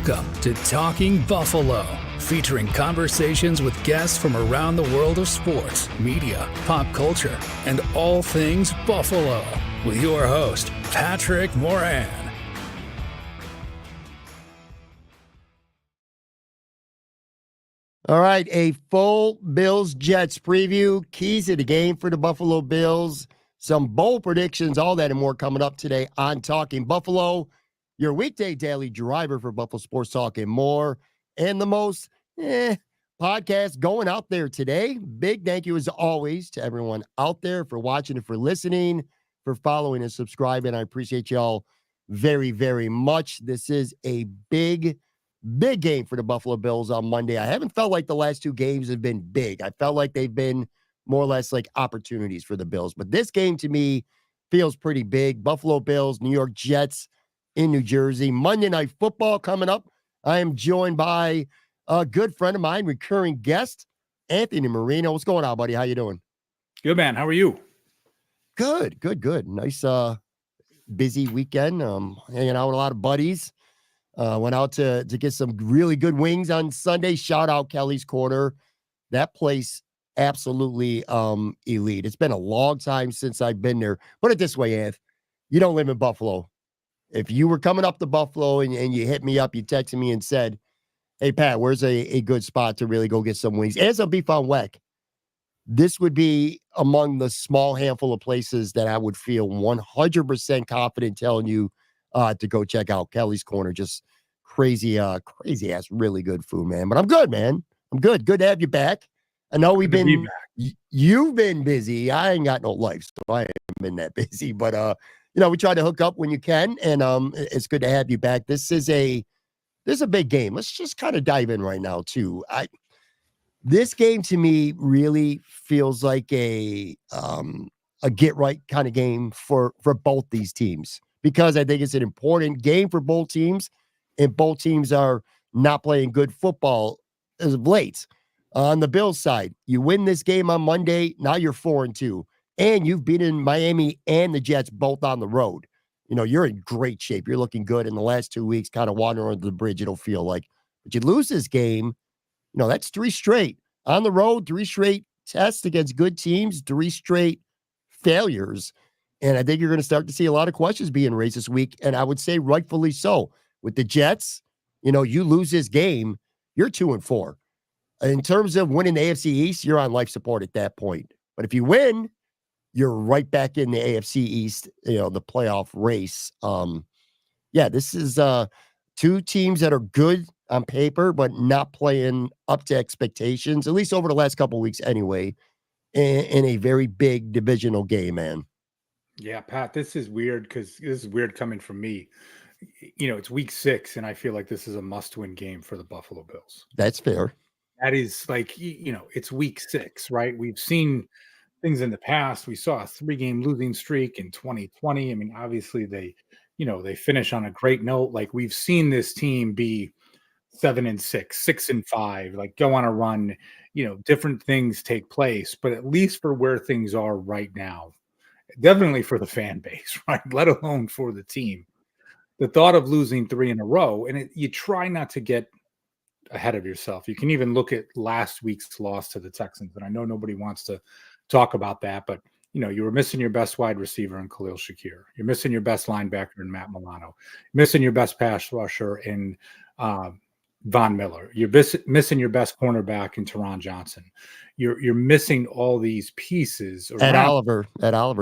Welcome to Talking Buffalo, featuring conversations with guests from around the world of sports, media, pop culture, and all things Buffalo. With your host, Patrick Moran. All right, a full Bills-Jets preview, keys to the game for the Buffalo Bills, some bold predictions, all that and more coming up today on Talking Buffalo, your weekday daily driver for Buffalo Sports Talk and more, and the most podcast going out there today. Big thank you, as always, to everyone out there for watching and for listening, for following and subscribing. I appreciate y'all very, very much. This is a big game for the Buffalo Bills on Monday. I haven't felt like the last two games have been big. I felt like they've been more or less like opportunities for the Bills. But this game to me feels pretty big. Buffalo Bills, New York Jets in New Jersey. Monday Night Football coming up. I am joined by a good friend of mine, recurring guest, Anthony Marino. What's going on, buddy? How you doing? Good, man. How are you? Good. Nice busy weekend. Hanging out with a lot of buddies. Went out to get some really good wings on Sunday. Shout out Kelly's Corner. That place, absolutely elite. It's been a long time since I've been there. Put it this way, Anth. You don't live in Buffalo. If you were coming up to Buffalo and you hit me up, you texted me and said, hey, Pat, where's a good spot to really go get some wings and some beef on weck? This would be among the small handful of places that I would feel 100% confident telling you to go check out. Kelly's Corner. Just crazy ass, really good food, man. But I'm good, man. I'm good. Good to have you back. I know you've been busy. I ain't got no life, so I haven't been that busy. But we try to hook up when you can, and it's good to have you back. This is a big game. Let's just kind of dive in right now, too. This game to me really feels like a get right kind of game for both these teams, because I think it's an important game for both teams, and both teams are not playing good football as of late. On the Bills side, you win this game on Monday, now you're 4-2, and you've beaten Miami and the Jets both on the road. You're in great shape. You're looking good in the last 2 weeks, kind of wandering under the bridge, it'll feel like. But you lose this game, that's 3 straight. On the road, 3 straight tests against good teams, 3 straight failures. And I think you're going to start to see a lot of questions being raised this week, and I would say rightfully so. With the Jets, you lose this game, you're 2-4. In terms of winning the AFC East, you're on life support at that point. But if you win, you're right back in the AFC East, the playoff race. This is 2 teams that are good on paper, but not playing up to expectations, at least over the last couple of weeks anyway, in a very big divisional game, man. Yeah, Pat, this is weird because this is weird coming from me. It's week 6, and I feel like this is a must-win game for the Buffalo Bills. That's fair. That is like, it's week 6, right? We've seen things in the past. We saw a 3-game losing streak in 2020. I mean, obviously they finish on a great note. Like, we've seen this team be 7-6, 6-5, like go on a run, different things take place, but at least for where things are right now, definitely for the fan base, right? Let alone for the team. The thought of losing 3 in a row, and you try not to get ahead of yourself. You can even look at last week's loss to the Texans, and I know nobody wants to talk about that, but you were missing your best wide receiver in Khalil Shakir. You're missing your best linebacker in Matt Milano. Missing your best pass rusher in Von Miller. You're missing your best cornerback in Teron Johnson. You're missing all these pieces. At Oliver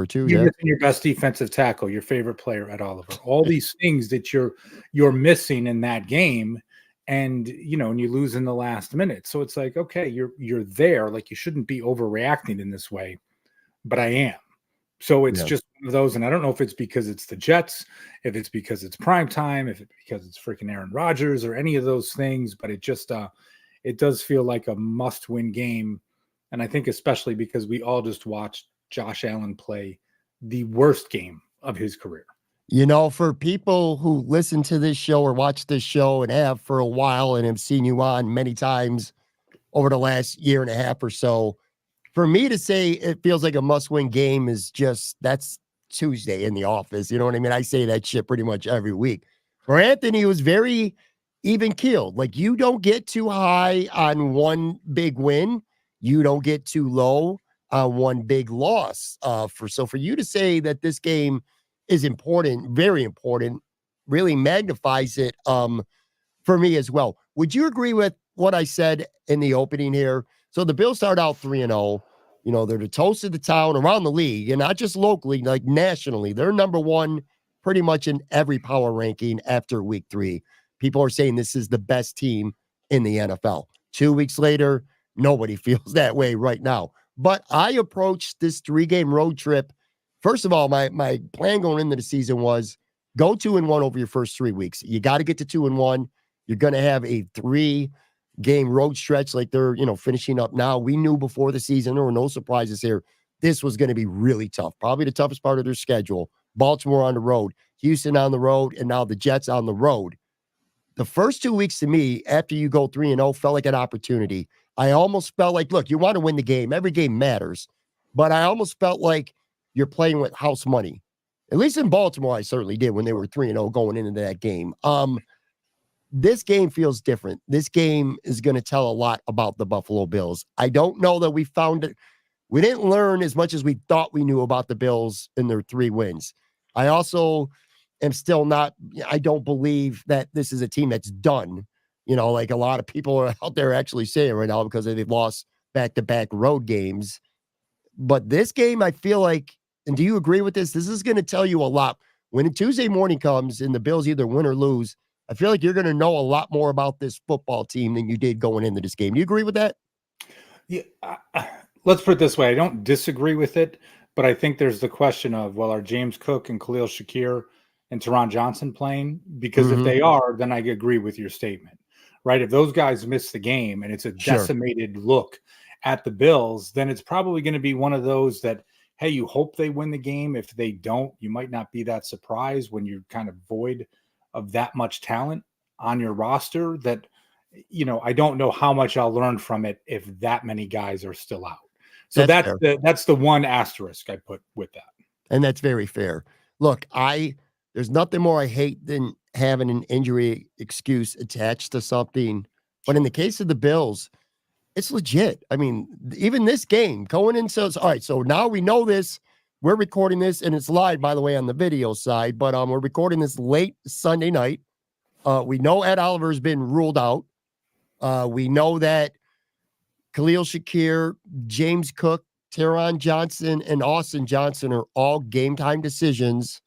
too. You're missing your best defensive tackle, your favorite player at Oliver. All these things that you're missing in that game, and and you lose in the last minute. So it's like, okay, you're there. Like, you shouldn't be overreacting in this way, but I am. So it's just one of those, and I don't know if it's because it's the Jets, if it's because it's prime time, if it's because it's freaking Aaron Rodgers or any of those things, but it just it does feel like a must-win game. And I think especially because we all just watched Josh Allen play the worst game of his career. For people who listen to this show or watch this show and have for a while and have seen you on many times over the last year and a half or so, for me to say it feels like a must-win game is that's Tuesday in the office. You know what I mean? I say that shit pretty much every week. For Anthony, it was very even keeled. Like, you don't get too high on one big win. You don't get too low on one big loss. For you to say that this game is important, very important, really magnifies it for me as well. Would you agree with what I said in the opening here? So the Bills start out 3-0. You know, they're the toast of the town around the league, and not just locally, like nationally. They're number one pretty much in every power ranking after week 3. People are saying this is the best team in the NFL. 2 weeks later, nobody feels that way right now. But I approached this 3-game road trip. First of all, my plan going into the season was go 2-1 over your first 3 weeks. You got to get to 2-1. You're going to have a 3-game road stretch like they're, finishing up now. We knew before the season, there were no surprises here. This was going to be really tough. Probably the toughest part of their schedule. Baltimore on the road, Houston on the road, and now the Jets on the road. The first 2 weeks to me, after you go 3-0, felt like an opportunity. I almost felt like, look, you want to win the game. Every game matters. But I almost felt like you're playing with house money. At least in Baltimore, I certainly did when they were 3-0 going into that game. This game feels different. This game is going to tell a lot about the Buffalo Bills. I don't know that we found it. We didn't learn as much as we thought we knew about the Bills in their 3 wins. I also am still not, I don't believe that this is a team that's done, like a lot of people are out there actually saying right now because they've lost back-to-back road games. But this game, I feel like, and do you agree with this? This is going to tell you a lot. When a Tuesday morning comes and the Bills either win or lose, I feel like you're going to know a lot more about this football team than you did going into this game. Do you agree with that? Yeah. Let's put it this way. I don't disagree with it, but I think there's the question of, well, are James Cook and Khalil Shakir and Teron Johnson playing? Because if they are, then I agree with your statement, right? If those guys miss the game and it's a decimated look at the Bills, then it's probably going to be one of those that, hey, you hope they win the game. If they don't, you might not be that surprised when you're kind of void of that much talent on your roster that, I don't know how much I'll learn from it if that many guys are still out. So that's the one asterisk I put with that. And that's very fair. Look, there's nothing more I hate than having an injury excuse attached to something. But in the case of the Bills, it's legit. I mean, even this game going in says, all right, so now we know this. We're recording this, and it's live, by the way, on the video side, but we're recording this late Sunday night. We know Ed Oliver's been ruled out. We know that Khalil Shakir, James Cook, Teron Johnson, and Austin Johnson are all game time decisions.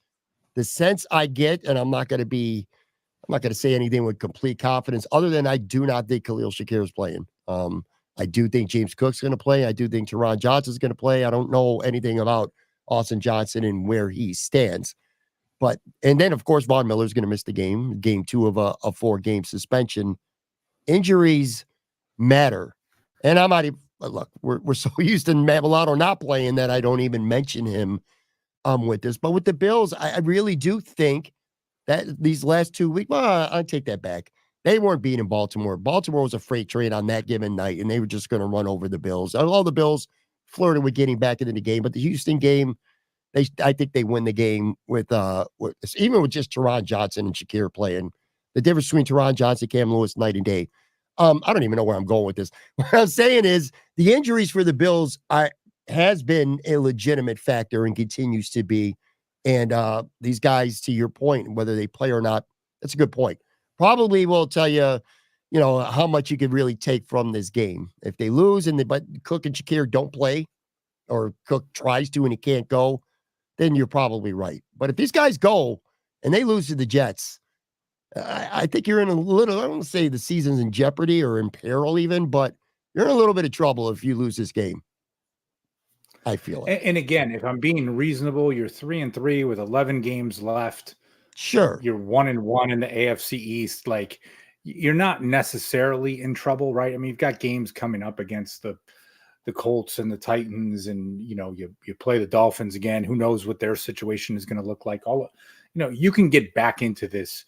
The sense I get, and I'm not going to say anything with complete confidence other than I do not think Khalil Shakir is playing. I do think James Cook's going to play. I do think Teron Johnson's going to play. I don't know anything about Austin Johnson and where he stands. And then, of course, Von Miller's going to miss the game 2 of a 4-game suspension. Injuries matter. And I might look, we're so used to Mavalato not playing that I don't even mention him with this. But with the Bills, I really do think that these last 2 weeks, well, I take that back. They weren't beating Baltimore. Baltimore was a freight train on that given night, and they were just going to run over the Bills. All the Bills flirted with getting back into the game, but the Houston game, I think they win the game with even with just Teron Johnson and Shakir playing. The difference between Teron Johnson, Cam Lewis, night and day. I don't even know where I'm going with this. What I'm saying is the injuries for the Bills has been a legitimate factor and continues to be. And these guys, to your point, whether they play or not, that's a good point. Probably will tell you, how much you could really take from this game. If they lose but Cook and Shakir don't play, or Cook tries to and he can't go, then you're probably right. But if these guys go and they lose to the Jets, I think you're in a little, I don't want to say the season's in jeopardy or in peril even, but you're in a little bit of trouble if you lose this game. I feel like. And again, if I'm being reasonable, you're 3-3 with 11 games left. Sure. You're 1-1 in the AFC East. Like, you're not necessarily in trouble, right? I mean, you've got games coming up against the Colts and the Titans, and you play the Dolphins again. Who knows what their situation is going to look like? You can get back into this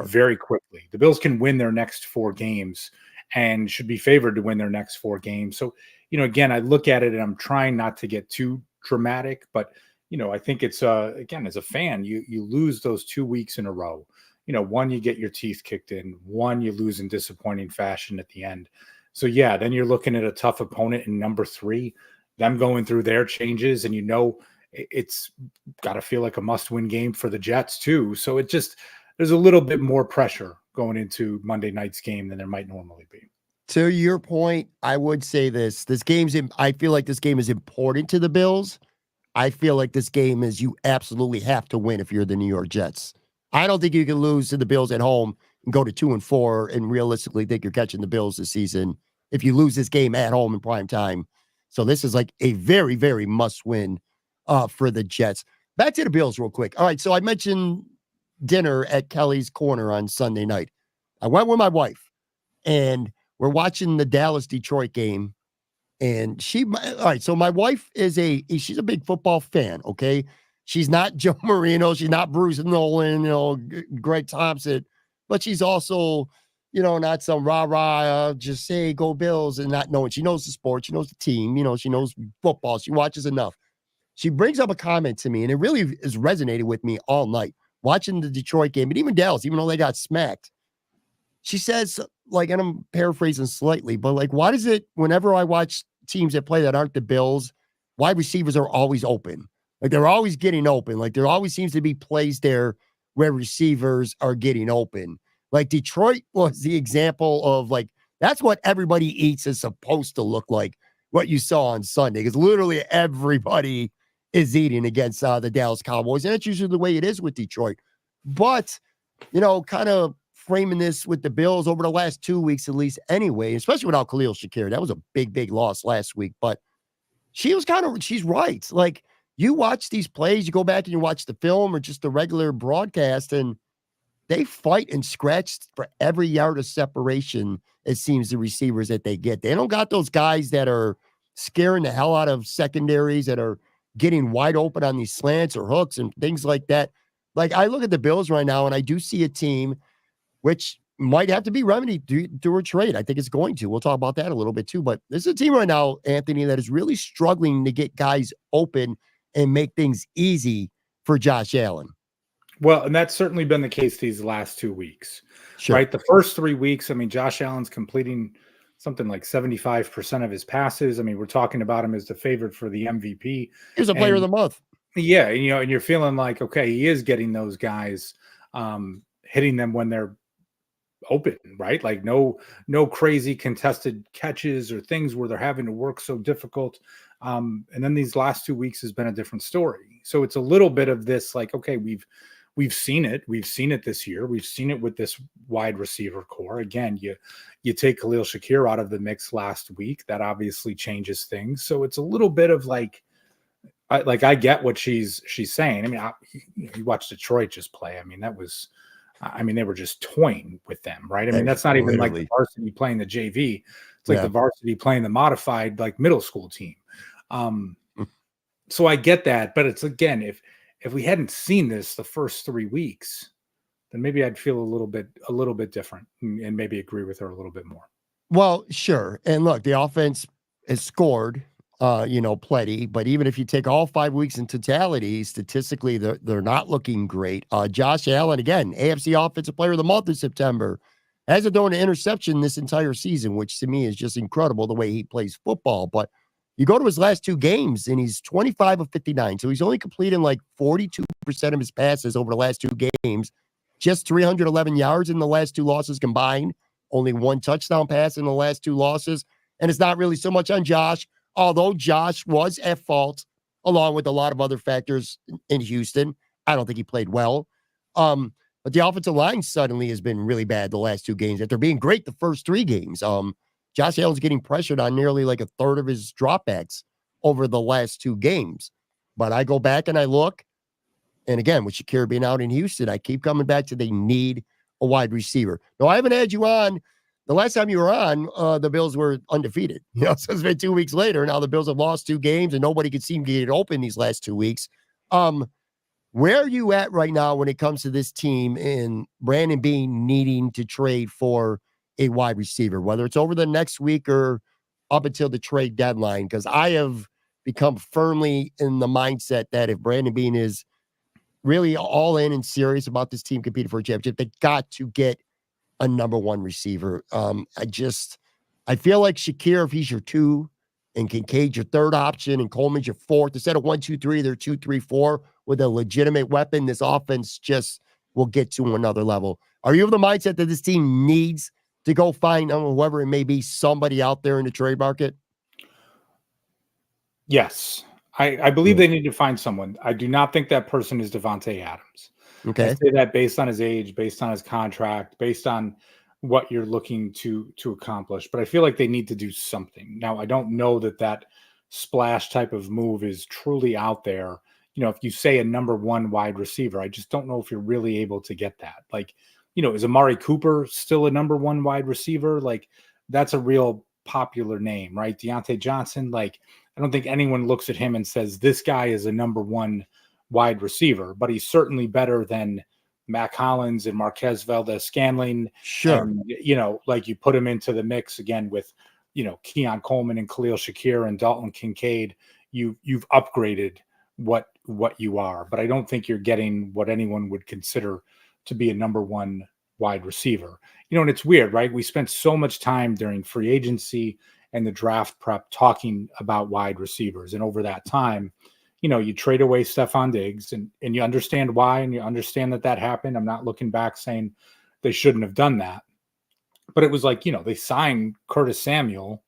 very quickly. The Bills can win their next 4 games and should be favored to win their next 4 games. So, again, I look at it and I'm trying not to get too dramatic, but I think it's again, as a fan, you lose those 2 weeks in a row. one, you get your teeth kicked in, one, you lose in disappointing fashion at the end. So yeah, then you're looking at a tough opponent in number 3, them going through their changes, and it's got to feel like a must-win game for the Jets too. So there's a little bit more pressure going into Monday night's game than there might normally be. To your point, I would say this I feel like this game is important to the Bills. I feel like this game is you absolutely have to win if you're the New York Jets. I don't think you can lose to the Bills at home and go to 2-4 and realistically think you're catching the Bills this season if you lose this game at home in prime time. So this is like a very, very must win for the Jets. Back to the Bills real quick. All right, so I mentioned dinner at Kelly's Corner on Sunday night. I went with my wife, and we're watching the Dallas-Detroit game. And all right, so my wife she's a big football fan, okay? She's not Joe Marino. She's not Bruce Nolan, Greg Thompson, but she's also, not some rah-rah, just say go Bills and not knowing. She knows the sport. She knows the team. She knows football. She watches enough. She brings up a comment to me, and it really has resonated with me all night, watching the Detroit game, and even Dallas, even though they got smacked. She says, and I'm paraphrasing slightly, but why does it, whenever I watch teams that play that aren't the Bills, wide receivers are always open? They're always getting open. There always seems to be plays there where receivers are getting open. Detroit was the example of that's what everybody eats is supposed to look like, what you saw on Sunday, because literally everybody is eating against the Dallas Cowboys. And that's usually the way it is with Detroit. But, kind of framing this with the Bills over the last 2 weeks, at least anyway, especially without Khalil Shakir. That was a big, big loss last week. But she's right. You watch these plays, you go back and you watch the film or just the regular broadcast, and they fight and scratch for every yard of separation, it seems, the receivers that they get. They don't got those guys that are scaring the hell out of secondaries, that are getting wide open on these slants or hooks and things like that. I look at the Bills right now, and I do see a team which might have to be remedied through a trade. I think it's going to. We'll talk about that a little bit too. But this is a team right now, Anthony, that is really struggling to get guys open and make things easy for Josh Allen. Well, and that's certainly been the case these last 2 weeks, sure. Right? The first 3 weeks, Josh Allen's completing something like 75% of his passes. We're talking about him as the favorite for the MVP. He was a player of the month. Yeah, and you're feeling like, okay, he is getting those guys, hitting them when they're open, right? No crazy contested catches or things where they're having to work so difficult. And then these last 2 weeks has been a different story. So it's a little bit of this, okay, we've seen it. We've seen it this year. We've seen it with this wide receiver core. Again, you take Khalil Shakir out of the mix last week. That obviously changes things. So it's a little bit of I get what she's saying. You watch Detroit just play. They were just toying with them, right? That's not even like the varsity playing the JV. It's like the varsity playing the modified, middle school team. So I get that, but it's, again, if we hadn't seen this the first 3 weeks, then maybe I'd feel a little bit different and maybe agree with her a little bit more. Well, sure. And look, the offense has scored, plenty, but even if you take all 5 weeks in totality, statistically, they're not looking great. Josh Allen, again, AFC Offensive Player of the Month in September, hasn't thrown an interception this entire season, which to me is just incredible the way he plays football. But you go to his last 2 games, and he's 25 of 59. So he's only completing 42% of his passes over the last 2 games, just 311 yards in the last 2 losses combined, only 1 touchdown pass in the last 2 losses. And it's not really so much on Josh, although Josh was at fault along with a lot of other factors in Houston. I don't think he played well. But the offensive line suddenly has been really bad the last 2 games after being great the first 3 games. Josh Allen's getting pressured on nearly a third of his dropbacks over the last 2 games. But I go back and I look, and again, with Shakir being out in Houston, I keep coming back to they need a wide receiver. No, I haven't had you on. The last time you were on, the Bills were undefeated. So it's been 2 weeks later. Now the Bills have lost 2 games, and nobody could seem to get it open these last 2 weeks. Where are you at right now when it comes to this team and Brandon Beane needing to trade for a wide receiver, whether it's over the next week or up until the trade deadline? Because I have become firmly in the mindset that if Brandon Beane is really all in and serious about this team competing for a championship, they got to get a number one receiver. I feel like Shakir, if he's your 2, and Kincaid your 3rd option, and Coleman's your 4th, instead of 1, 2, 3, they're 2, 3, 4 with a legitimate weapon. This offense just will get to another level. Are you of the mindset that this team needs to go find whoever it may be, somebody out there in the trade market? Yes. I believe they need to find someone. I do not think that person is Devontae Adams. Okay. I say that based on his age, based on his contract, based on what you're looking to accomplish. But I feel like they need to do something. Now, I don't know that splash type of move is truly out there. If you say a number 1 wide receiver, I just don't know if you're really able to get that. Like, is Amari Cooper still a number 1 wide receiver? Like, that's a real popular name, right? Deontay Johnson, like, I don't think anyone looks at him and says this guy is a number 1 wide receiver, but he's certainly better than Mac Hollins and Marquez Valdez-Scantling. Sure. And, like you put him into the mix again with, Keon Coleman and Khalil Shakir and Dalton Kincaid. You've upgraded what you are, but I don't think you're getting what anyone would consider to be a number 1 wide receiver. And it's weird, right? We spent so much time during free agency and the draft prep talking about wide receivers. And over that time, you trade away Stephon Diggs and you understand why, and you understand that happened. I'm not looking back saying they shouldn't have done that. But it was like, they signed Curtis Samuel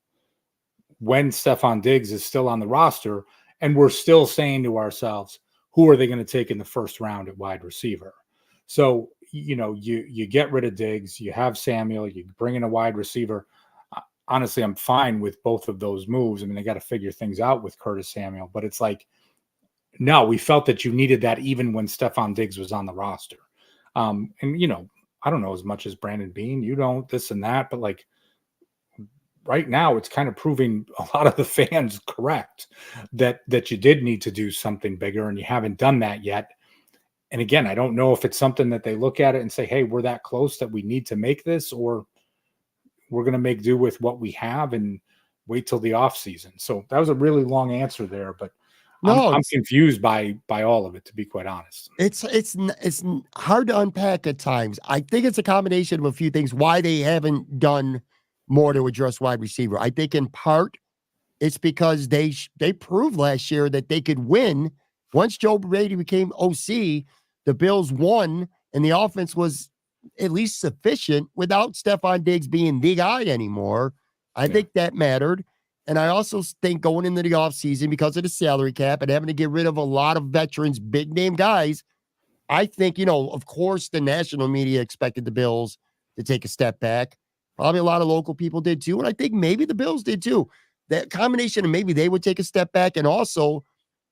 when Stephon Diggs is still on the roster, and we're still saying to ourselves, who are they going to take in the first round at wide receiver? So, you get rid of Diggs, you have Samuel, you bring in a wide receiver. Honestly, I'm fine with both of those moves. I mean, they got to figure things out with Curtis Samuel, but it's like, no, we felt that you needed that even when Stephon Diggs was on the roster. And, I don't know as much as Brandon Beane, you don't, this and that, but like right now it's kind of proving a lot of the fans correct that you did need to do something bigger, and you haven't done that yet. And again, I don't know if it's something that they look at it and say, hey, we're that close that we need to make this, or we're going to make do with what we have and wait till the off season. So that was a really long answer there, but I'm confused by all of it, to be quite honest. It's hard to unpack at times. I think it's a combination of a few things why they haven't done more to address wide receiver. I think in part it's because they proved last year that they could win. Once Joe Brady became OC, the Bills won, and the offense was at least sufficient without Stephon Diggs being the guy anymore. I think that mattered. And I also think going into the offseason, because of the salary cap and having to get rid of a lot of veterans, big name guys, I think, of course, the national media expected the Bills to take a step back. Probably a lot of local people did too. And I think maybe the Bills did too. That combination of maybe they would take a step back. And also,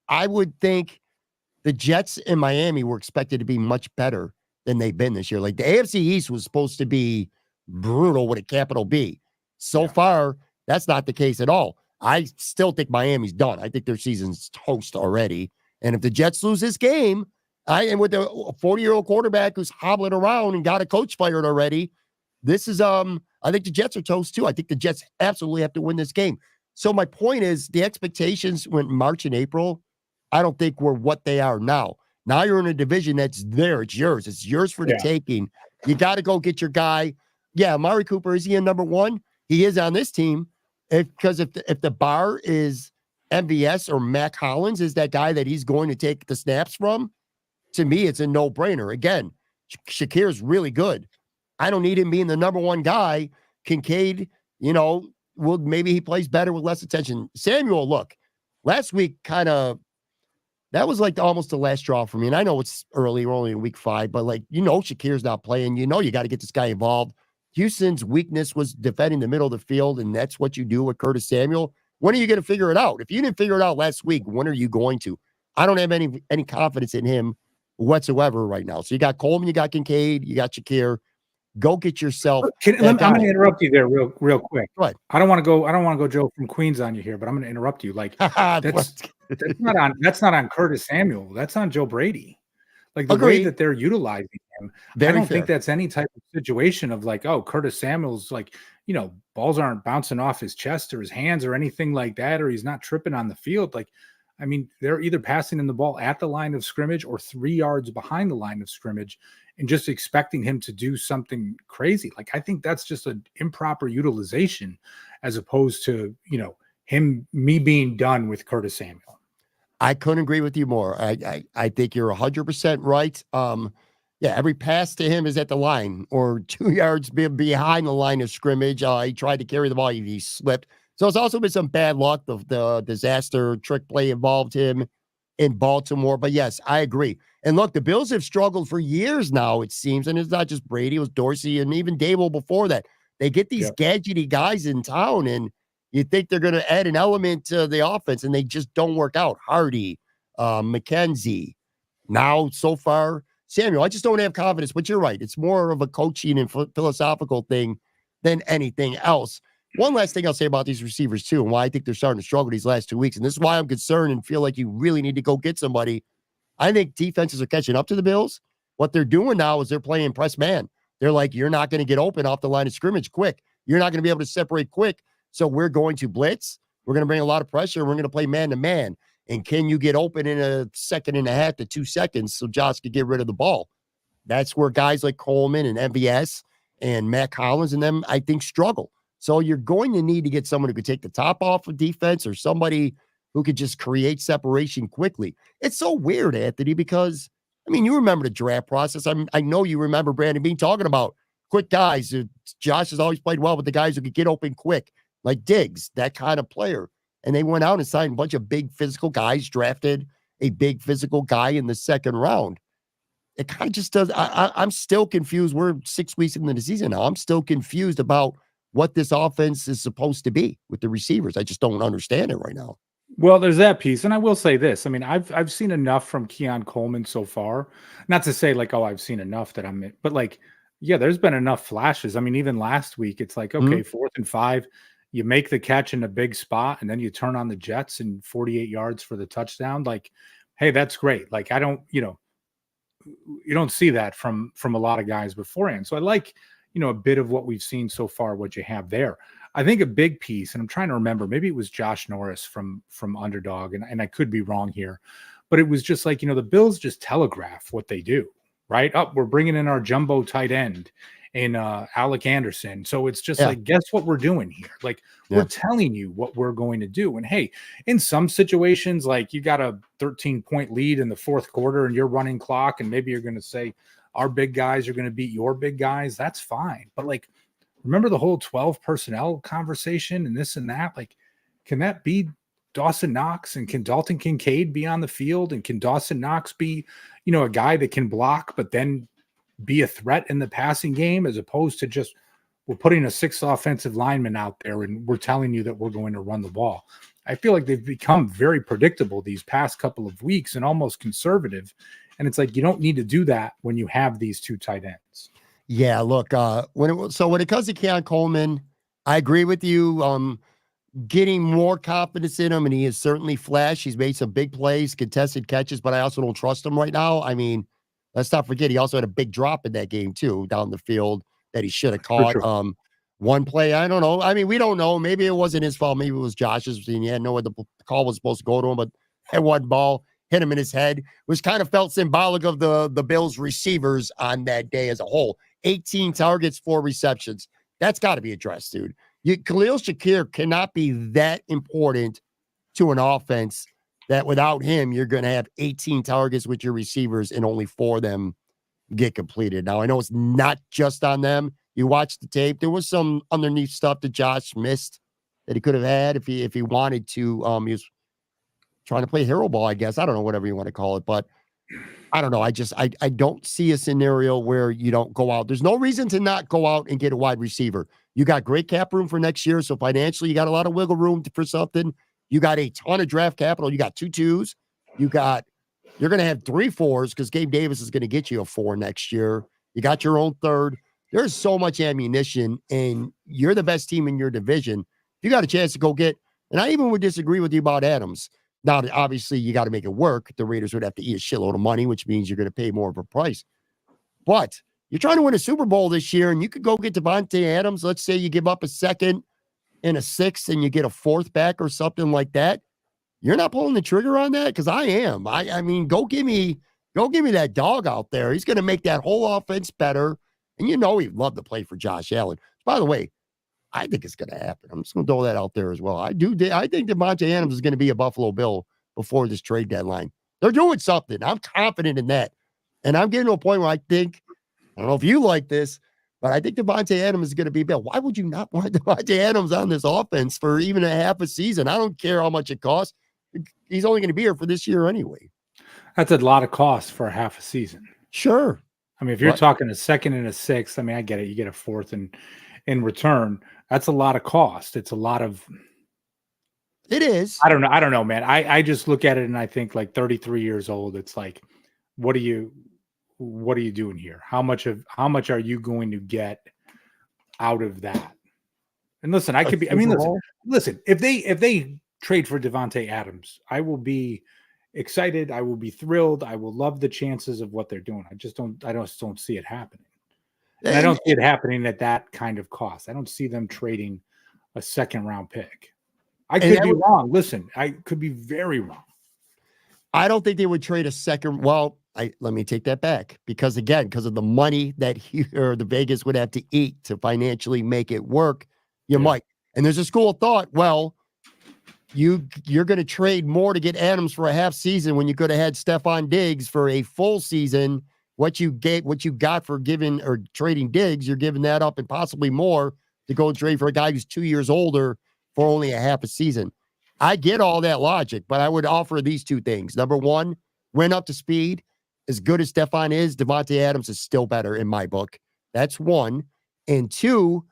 I would think the Jets in Miami were expected to be much better than they've been this year. Like the AFC East was supposed to be brutal with a capital B. So far, that's not the case at all. I still think Miami's done. I think their season's toast already. And if the Jets lose this game, and with a 40-year-old quarterback who's hobbling around and got a coach fired already, this is I think the Jets are toast too. I think the Jets absolutely have to win this game. So my point is the expectations when March and April, I don't think were what they are now. Now you're in a division that's there. It's yours. It's yours for the taking. You got to go get your guy. Yeah, Amari Cooper, is he a number 1? He is on this team. Because if the bar is MVS or Mac Hollins is that guy that he's going to take the snaps from, to me, it's a no-brainer. Again, Shakir's really good. I don't need him being the number 1 guy. Kincaid, maybe he plays better with less attention. Samuel, look, last week that was like almost the last straw for me. And I know it's early, we're only in week 5, but Shakir's not playing. You got to get this guy involved. Houston's weakness was defending the middle of the field, and that's what you do with Curtis Samuel. When are you going to figure it out? If you didn't figure it out last week, when are you going to? I don't have any confidence in him whatsoever right now. So you got Coleman, you got Kincaid, you got Shakir. Go get yourself. I'm going to interrupt you there real quick. Go ahead. I don't want to go Joe from Queens on you here, but I'm going to interrupt you. Like that's not on Curtis Samuel. That's on Joe Brady. Like the way that they're utilizing him, I don't think that's any type of situation of like, oh, Curtis Samuel's like, balls aren't bouncing off his chest or his hands or anything like that, or he's not tripping on the field. Like, I mean, they're either passing him the ball at the line of scrimmage or 3 yards behind the line of scrimmage and just expecting him to do something crazy. Like, I think that's just an improper utilization as opposed to, me being done with Curtis Samuel. I couldn't agree with you more. I think you're 100% right. Yeah, every pass to him is at the line or 2 yards behind the line of scrimmage. He tried to carry the ball. He slipped. So it's also been some bad luck. The disaster trick play involved him in Baltimore. But yes, I agree. And look, the Bills have struggled for years now, it seems. And it's not just Brady. It was Dorsey and even Dable before that. They get these gadgety guys in town, and you think they're going to add an element to the offense, and they just don't work out. Hardy, McKenzie. Now, so far, Samuel. I just don't have confidence. But you're right. It's more of a coaching and philosophical thing than anything else. One last thing I'll say about these receivers, too, and why I think they're starting to struggle these last 2 weeks, and this is why I'm concerned and feel like you really need to go get somebody. I think defenses are catching up to the Bills. What they're doing now is they're playing press man. They're like, you're not going to get open off the line of scrimmage quick. You're not going to be able to separate quick. So we're going to blitz. We're going to bring a lot of pressure. We're going to play man-to-man. And can you get open in a second and a half to 2 seconds so Josh could get rid of the ball? That's where guys like Coleman and MVS and Matt Collins and them, I think, struggle. So you're going to need to get someone who could take the top off of defense or somebody who could just create separation quickly. It's so weird, Anthony, because, I mean, you remember the draft process. I know you remember Brandon Beane talking about quick guys. Josh has always played well with the guys who could get open quick, like Diggs, that kind of player. And they went out and signed a bunch of big physical guys, drafted a big physical guy in the second round. It kind of just does. I'm still confused. We're 6 weeks into the season now. I'm still confused about what this offense is supposed to be with the receivers. I just don't understand it right now. Well, there's that piece. And I will say this. I mean, I've seen enough from Keon Coleman so far. Not to say like, oh, I've seen enough that but like, yeah, there's been enough flashes. I mean, even last week, it's like, okay, 4th and 5, you make the catch in a big spot and then you turn on the Jets and 48 yards for the touchdown. Like, hey, that's great. Like, I don't, you don't see that from a lot of guys beforehand. So I like, a bit of what we've seen so far, what you have there. I think a big piece, and I'm trying to remember, maybe it was Josh Norris from Underdog, and I could be wrong here, but it was just like, the Bills just telegraph what they do, right? Oh, we're bringing in our jumbo tight end in Alec Anderson. So it's just like, guess what we're doing here? Like, we're telling you what we're going to do. And hey, in some situations, like you got a 13-point lead in the 4th quarter and you're running clock, and maybe you're going to say, our big guys are going to beat your big guys. That's fine. But like, remember the whole 12 personnel conversation and this and that? Like, can that be Dawson Knox, and can Dalton Kincaid be on the field? And can Dawson Knox be, a guy that can block, but then be a threat in the passing game, as opposed to just, we're putting a 6th offensive lineman out there and we're telling you that we're going to run the ball. I feel like they've become very predictable these past couple of weeks and almost conservative. And it's like, you don't need to do that when you have these 2 tight ends. Yeah, look, when it comes to Keon Coleman, I agree with you. Getting more confidence in him, and he has certainly flashed. He's made some big plays, contested catches, but I also don't trust him right now. I mean, let's not forget, he also had a big drop in that game, too, down the field that he should have caught. Sure. One play, I don't know. I mean, we don't know. Maybe it wasn't his fault. Maybe it was Josh's. And he had no way the call was supposed to go to him, but that one ball hit him in his head, which kind of felt symbolic of the Bills receivers on that day as a whole. 18 targets, 4 receptions. That's got to be addressed, dude. Khalil Shakir cannot be that important to an offense that without him, you're going to have 18 targets with your receivers and only 4 of them get completed. Now, I know it's not just on them. You watch the tape. There was some underneath stuff that Josh missed that he could have had if he wanted to. He was trying to play hero ball, I guess. I don't know, whatever you want to call it. But I don't know. I don't see a scenario where you don't go out. There's no reason to not go out and get a wide receiver. You got great cap room for next year. So financially, you got a lot of wiggle room for something. You got a ton of draft capital. You got 2 2s. You're going to have 3 4s because Gabe Davis is going to get you a 4 next year. You got your own 3rd. There's so much ammunition, and you're the best team in your division. You got a chance to go get, and I even would disagree with you about Adams. Now, obviously, you got to make it work. The Raiders would have to eat a shitload of money, which means you're going to pay more of a price. But you're trying to win a Super Bowl this year, and you could go get Devontae Adams. Let's say you give up a 2nd and a 6th, and you get a 4th back or something like that. You're not pulling the trigger on that? Because I am. I mean, go give me that dog out there. He's going to make that whole offense better. And he'd love to play for Josh Allen. By the way, I think it's going to happen. I'm just going to throw that out there as well. I think Devontae Adams is going to be a Buffalo Bill before this trade deadline. They're doing something. I'm confident in that. And I'm getting to a point where I don't know if you like this, but I think Devontae Adams is going to be Bill. Why would you not want Devontae Adams on this offense for even a half a season? I don't care how much it costs. He's only going to be here for this year anyway. That's a lot of cost for a half a season. Sure. I mean, if you're talking a second and a sixth, I mean, I get it. You get a fourth in return. That's a lot of cost. It's a lot of. It is. I don't know, man. I just look at it and I think, like, 33 years old. It's like, what are you doing here? How much are you going to get out of that? And listen, listen, if they trade for Devontae Adams, I will be excited. I will be thrilled. I will love the chances of what they're doing. I just don't see it happening. And I don't see it happening at that kind of cost. I don't see them trading a second round pick. I could be wrong. Listen, I could be very wrong. I don't think they would trade a second. Well, let me take that back, because of the money that the Vegas would have to eat to financially make it work. You might. And there's a school of thought, well, you're going to trade more to get Adams for a half season when you could have had Stephon Diggs for a full season. What you got for giving or trading Diggs, you're giving that up and possibly more to go trade for a guy who's 2 years older for only a half a season. I get all that logic, but I would offer these two things. Number one, win up to speed. As good as Stephon is, Devontae Adams is still better in my book. That's one. And two,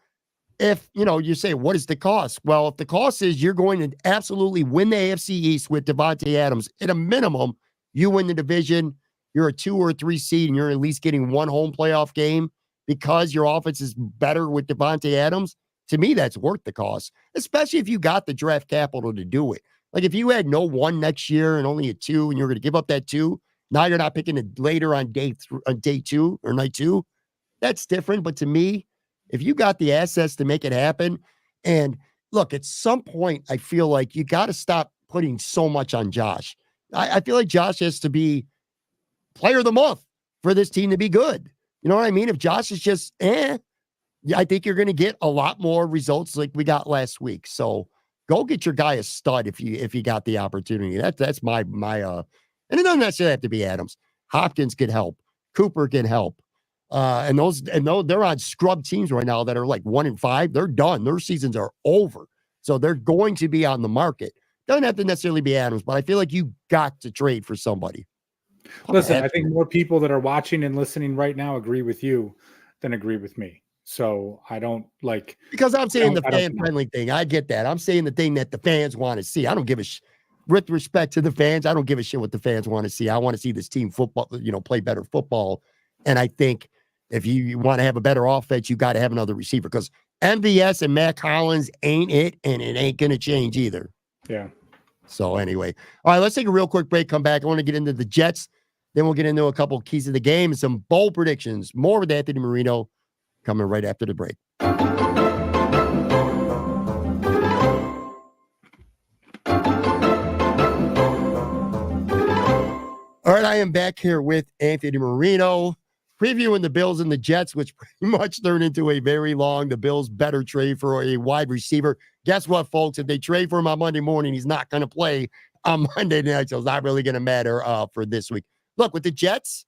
if, you say, what is the cost? Well, if the cost is you're going to absolutely win the AFC East with Devontae Adams, at a minimum, you win the division, you're a 2 or 3 seed, and you're at least getting one home playoff game because your offense is better with Devontae Adams, to me, that's worth the cost, especially if you got the draft capital to do it. Like, if you had no 1 next year and only a 2, and you're going to give up that 2, now you're not picking it later on day 2 or night 2. That's different. But to me, if you got the assets to make it happen, and look, at some point, I feel like you got to stop putting so much on Josh. I feel like Josh has to be player of the month for this team to be good. You know what I mean? If Josh is just, I think you're going to get a lot more results like we got last week. So go get your guy a stud if you got the opportunity. That's my and it doesn't necessarily have to be Adams. Hopkins can help. Cooper can help. And those they're on scrub teams right now that are like 1-5. They're done. Their seasons are over. So they're going to be on the market. Doesn't have to necessarily be Adams, but I feel like you got to trade for somebody. Listen, I think more people that are watching and listening right now agree with you than agree with me. So I don't like, because I'm saying the fan friendly thing. I get that. I'm saying the thing that the fans want to see. I don't give a with respect to the fans, I don't give a shit what the fans want to see. I want to see this team football, play better football. And I think if you want to have a better offense, you got to have another receiver, because MVS and Matt Collins ain't it, and it ain't going to change either. Yeah. So anyway, all right, let's take a real quick break, come back. I want to get into the Jets. Then we'll get into a couple of keys of the game and some bold predictions. More with Anthony Marino coming right after the break. All right, I am back here with Anthony Marino, previewing the Bills and the Jets, which pretty much turned into a very long, the Bills better trade for a wide receiver. Guess what, folks? If they trade for him on Monday morning, he's not going to play on Monday night, so it's not really going to matter for this week. Look, with the Jets,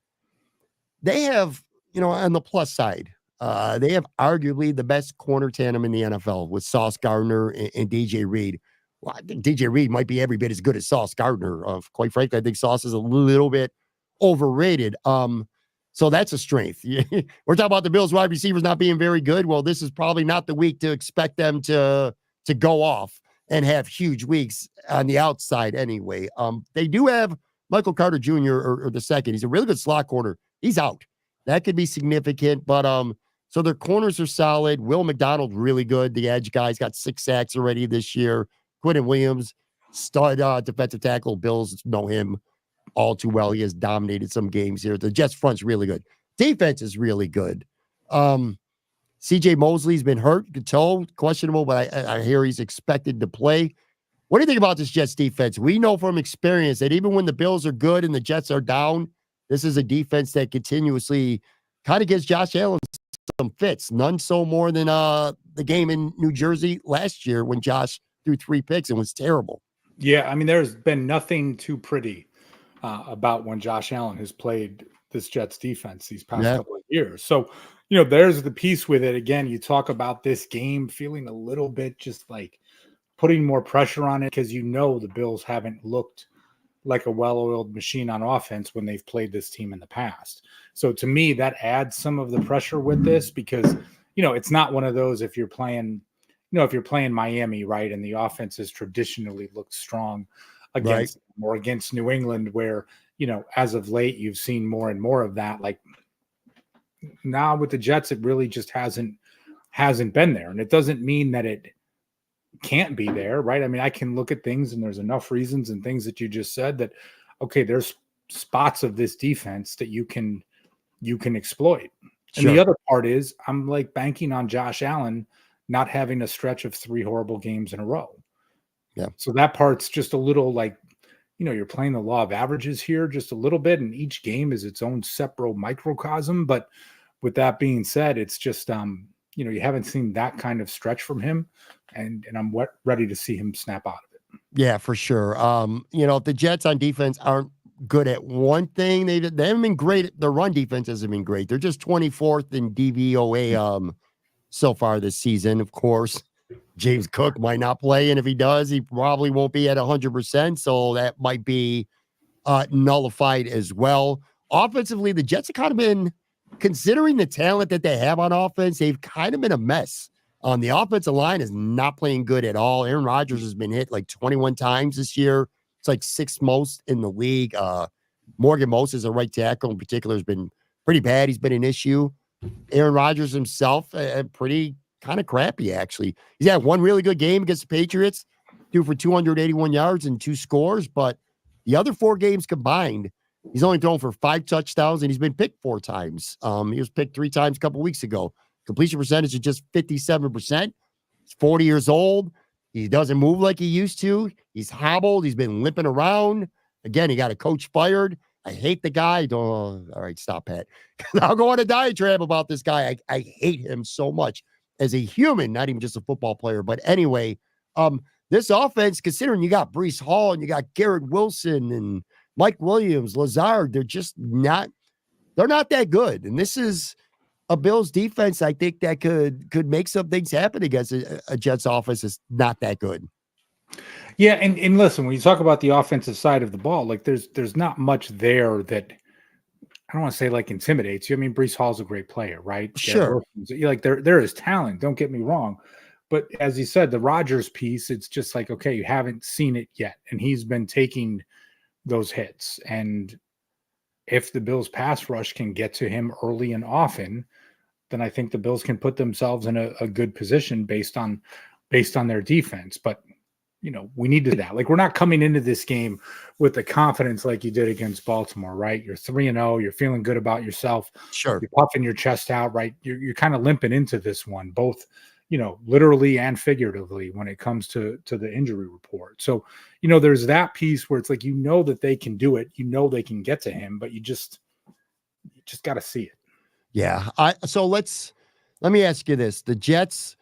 they have, on the plus side, they have arguably the best corner tandem in the NFL with Sauce Gardner and DJ Reed. Well, I think DJ Reed might be every bit as good as Sauce Gardner. Quite frankly, I think Sauce is a little bit overrated. So that's a strength. We're talking about the Bills wide receivers not being very good. Well, this is probably not the week to expect them to go off and have huge weeks on the outside anyway. They do have Michael Carter Jr. or the second. He's a really good slot corner. He's out. That could be significant, but so their corners are solid. Will McDonald, really good. The edge guy's got 6 sacks already this year. Quentin Williams, stud defensive tackle. Bills know him all too well. He has dominated some games here. The Jets front's really good. Defense is really good. CJ Mosley's been hurt, toe, questionable, but I hear he's expected to play. What do you think about this Jets defense? We know from experience that even when the Bills are good and the Jets are down, this is a defense that continuously kind of gives Josh Allen some fits. None so more than the game in New Jersey last year when Josh threw 3 picks and was terrible. Yeah, I mean, there's been nothing too pretty about when Josh Allen has played this Jets defense these past couple of years. So, there's the piece with it. Again, you talk about this game feeling a little bit just like putting more pressure on it because the Bills haven't looked like a well-oiled machine on offense when they've played this team in the past. So to me, that adds some of the pressure with this because, it's not one of those if you're playing Miami, right, and the offense has traditionally looked strong against or against New England where, as of late, you've seen more and more of that. Like now with the Jets, it really just hasn't been there. And it doesn't mean that it can't be there, right? I mean, I can look at things and there's enough reasons and things that you just said that, okay, there's spots of this defense that you can exploit. And the other part is I'm like banking on Josh Allen not having a stretch of 3 horrible games in a row. Yeah. So that part's just a little like, you're playing the law of averages here just a little bit, and each game is its own separate microcosm. But with that being said, it's just, you haven't seen that kind of stretch from him, and I'm ready to see him snap out of it. Yeah, for sure. If the Jets on defense aren't good at one thing, they haven't been great. Their run defense hasn't been great. They're just 24th in DVOA so far this season. Of course, James Cook might not play, and if he does, he probably won't be at 100%. So that might be nullified as well. Offensively, the Jets have kind of been, considering the talent that they have on offense, they've kind of been a mess. The offensive line is not playing good at all. Aaron Rodgers has been hit like 21 times this year. It's like 6th most in the league. Morgan Moses, a right tackle in particular, has been pretty bad. He's been an issue. Aaron Rodgers himself, pretty kind of crappy, actually. He's had one really good game against the Patriots, threw for 281 yards and 2 scores, but the other 4 games combined, he's only thrown for 5 touchdowns, and he's been picked 4 times. He was picked 3 times a couple weeks ago. Completion percentage is just 57%. He's 40 years old. He doesn't move like he used to. He's hobbled. He's been limping around. Again, he got a coach fired. I hate the guy. All right, stop, Pat. I'll go on a diatribe about this guy. I hate him so much as a human, not even just a football player. But anyway, this offense, considering you got Breece Hall and you got Garrett Wilson and Mike Williams, Lazard, they're not that good. And this is a Bills defense, I think, that could make some things happen against a Jets offense is not that good. Yeah, and listen, when you talk about the offensive side of the ball, like there's not much there that I don't want to say like intimidates you. I mean, Breece Hall's a great player, right? Sure. Like there is talent. Don't get me wrong, but as you said, the Rodgers piece, it's just like, okay, you haven't seen it yet, and he's been taking those hits. And if the Bills pass rush can get to him early and often, then I think the Bills can put themselves in a good position based on their defense. But we needed that. Like, we're not coming into this game with the confidence like you did against Baltimore, right? You're 3-0. You're feeling good about yourself. Sure. You're puffing your chest out, right? You're kind of limping into this one, both, literally and figuratively when it comes to the injury report. So, there's that piece where it's like, that they can do it. They can get to him, but you just got to see it. Yeah. So let me ask you this. The Jets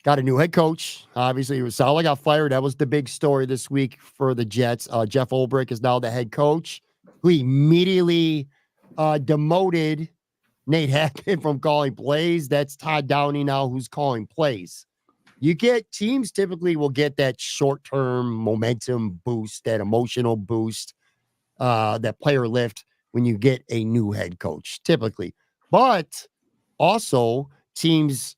got a new head coach. Obviously, Saleh got fired. That was the big story this week for the Jets. Jeff Ulbrich is now the head coach, who immediately demoted Nate Hackman from calling plays. That's Todd Downey now who's calling plays. You get teams typically will get that short-term momentum boost, that emotional boost, that player lift when you get a new head coach, typically. But also teams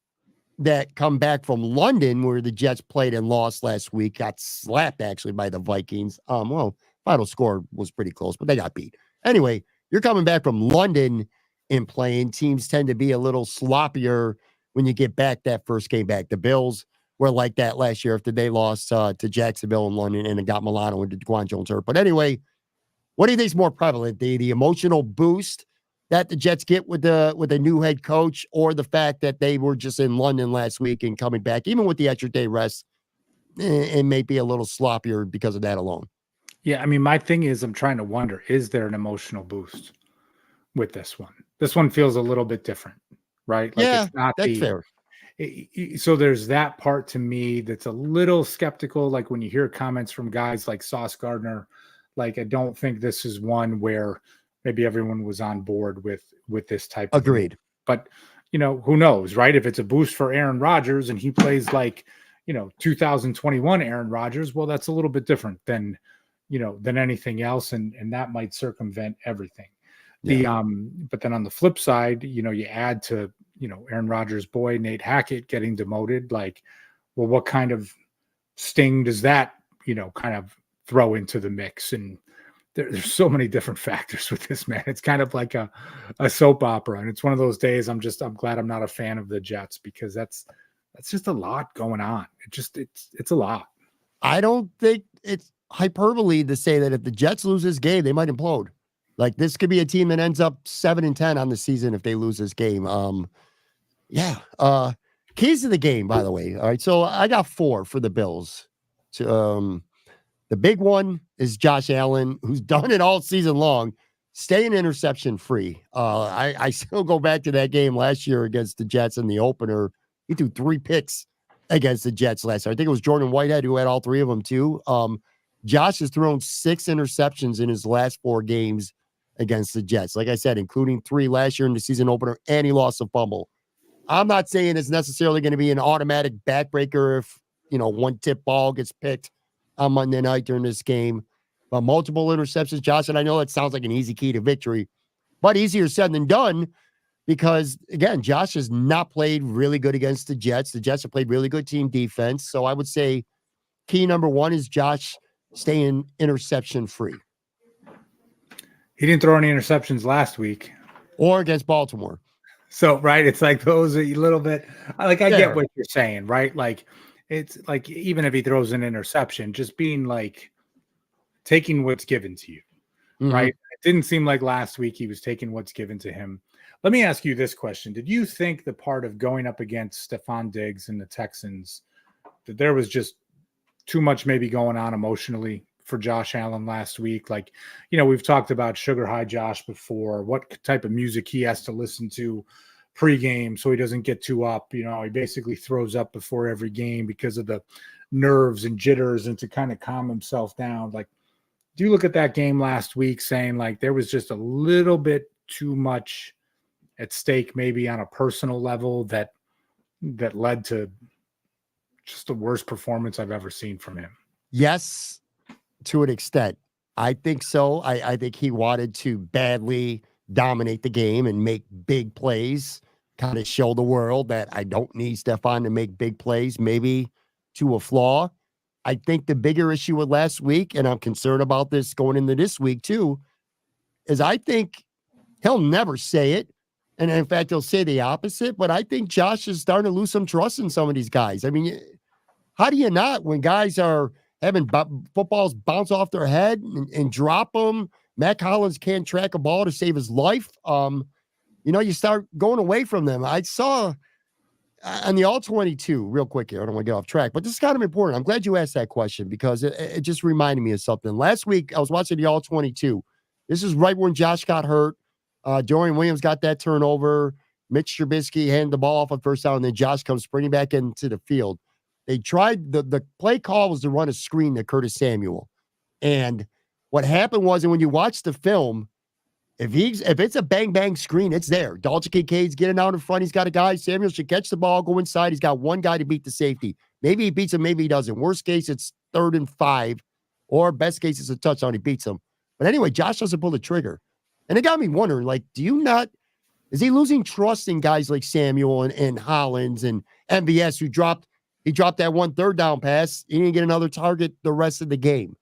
that come back from London, where the Jets played and lost last week, got slapped actually by the Vikings. Final score was pretty close, but they got beat. Anyway, you're coming back from London and playing. Teams tend to be a little sloppier when you get back that first game back. The Bills were like that last year after they lost to Jacksonville in London and it got Milano and DeQuan Jones hurt. But anyway, what do you think is more prevalent? The emotional boost that the Jets get with a new head coach, or the fact that they were just in London last week and coming back, even with the extra day rest, it may be a little sloppier because of that alone. Yeah, I mean, my thing is I'm trying to wonder, is there an emotional boost with this one? This one feels a little bit different, right? Like Yeah, it's not that's fair. so there's that part to me that's a little skeptical. Like when you hear comments from guys like Sauce Gardner, like I don't think this is one where maybe everyone was on board with this type of move. Agreed. But who knows, right? If it's a boost for Aaron Rodgers and he plays like 2021 Aaron Rodgers, well, that's a little bit different than anything else, and that might circumvent everything. Yeah. But then on the flip side, you add to Aaron Rodgers' boy Nate Hackett getting demoted. Like, well, what kind of sting does that kind of throw into the mix? And there's so many different factors with this, man. It's kind of like a soap opera, and it's one of those days. I'm glad I'm not a fan of the Jets, because that's just a lot going on. It's a lot. I don't think it's hyperbole to say that if the Jets lose this game, they might implode. Like, this could be a team that ends up 7-10 on the season if they lose this game. Keys to the game, by the way. All right, so I got 4 for the Bills. The big one is Josh Allen, who's done it all season long, staying interception free. I still go back to that game last year against the Jets in the opener. He threw 3 picks against the Jets last year. I think it was Jordan Whitehead who had all 3 of them too. Josh has thrown 6 interceptions in his last 4 games against the Jets. Like I said, including 3 last year in the season opener, and he lost a fumble. I'm not saying it's necessarily going to be an automatic backbreaker if, one tip ball gets picked on Monday night during this game, but multiple interceptions, Josh, and I know that sounds like an easy key to victory, but easier said than done, because again, Josh has not played really good against the Jets. The Jets have played really good team defense. So I would say key number 1 is Josh staying interception free. He didn't throw any interceptions last week. Or against Baltimore. So, right, it's like those are a little bit, like, I get what you're saying, right? Like, it's like, even if he throws an interception, just being like, taking what's given to you, right? It didn't seem like last week he was taking what's given to him. Let me ask you this question. Did you think the part of going up against Stephon Diggs and the Texans, that there was just too much maybe going on emotionally for Josh Allen last week? Like, we've talked about Sugar High Josh before, what type of music he has to listen to pregame so he doesn't get too up. He basically throws up before every game because of the nerves and jitters, and to kind of calm himself down. Like, do you look at that game last week saying like there was just a little bit too much at stake, maybe on a personal level, that led to just the worst performance I've ever seen from him? Yes, to an extent. I think so. I think he wanted to badly dominate the game and make big plays, kind of show the world that I don't need Stephon to make big plays, maybe to a flaw. I think the bigger issue with last week, and I'm concerned about this going into this week too, is I think he'll never say it. And in fact, he'll say the opposite, but I think Josh is starting to lose some trust in some of these guys. I mean, how do you not, when guys are having footballs bounce off their head and drop them? Matt Collins can't track a ball to save his life. You start going away from them. I saw on the All-22, real quick here, I don't want to get off track, but this is kind of important. I'm glad you asked that question, because it just reminded me of something. Last week, I was watching the All-22. This is right when Josh got hurt. Dorian Williams got that turnover. Mitch Trubisky handed the ball off on first down, and then Josh comes sprinting back into the field. They tried, the play call was to run a screen to Curtis Samuel. And what happened was, and when you watch the film, if it's a bang screen, it's there. Dalton Kincaid's getting out in front. He's got a guy. Samuel should catch the ball, go inside. He's got one guy to beat the safety. Maybe he beats him, maybe he doesn't. Worst case, it's 3rd and 5, or best case, it's a touchdown. He beats him. But anyway, Josh doesn't pull the trigger. And it got me wondering, like, is he losing trust in guys like Samuel and Hollins and MVS, who dropped that 1 3rd down pass? He didn't get another target the rest of the game.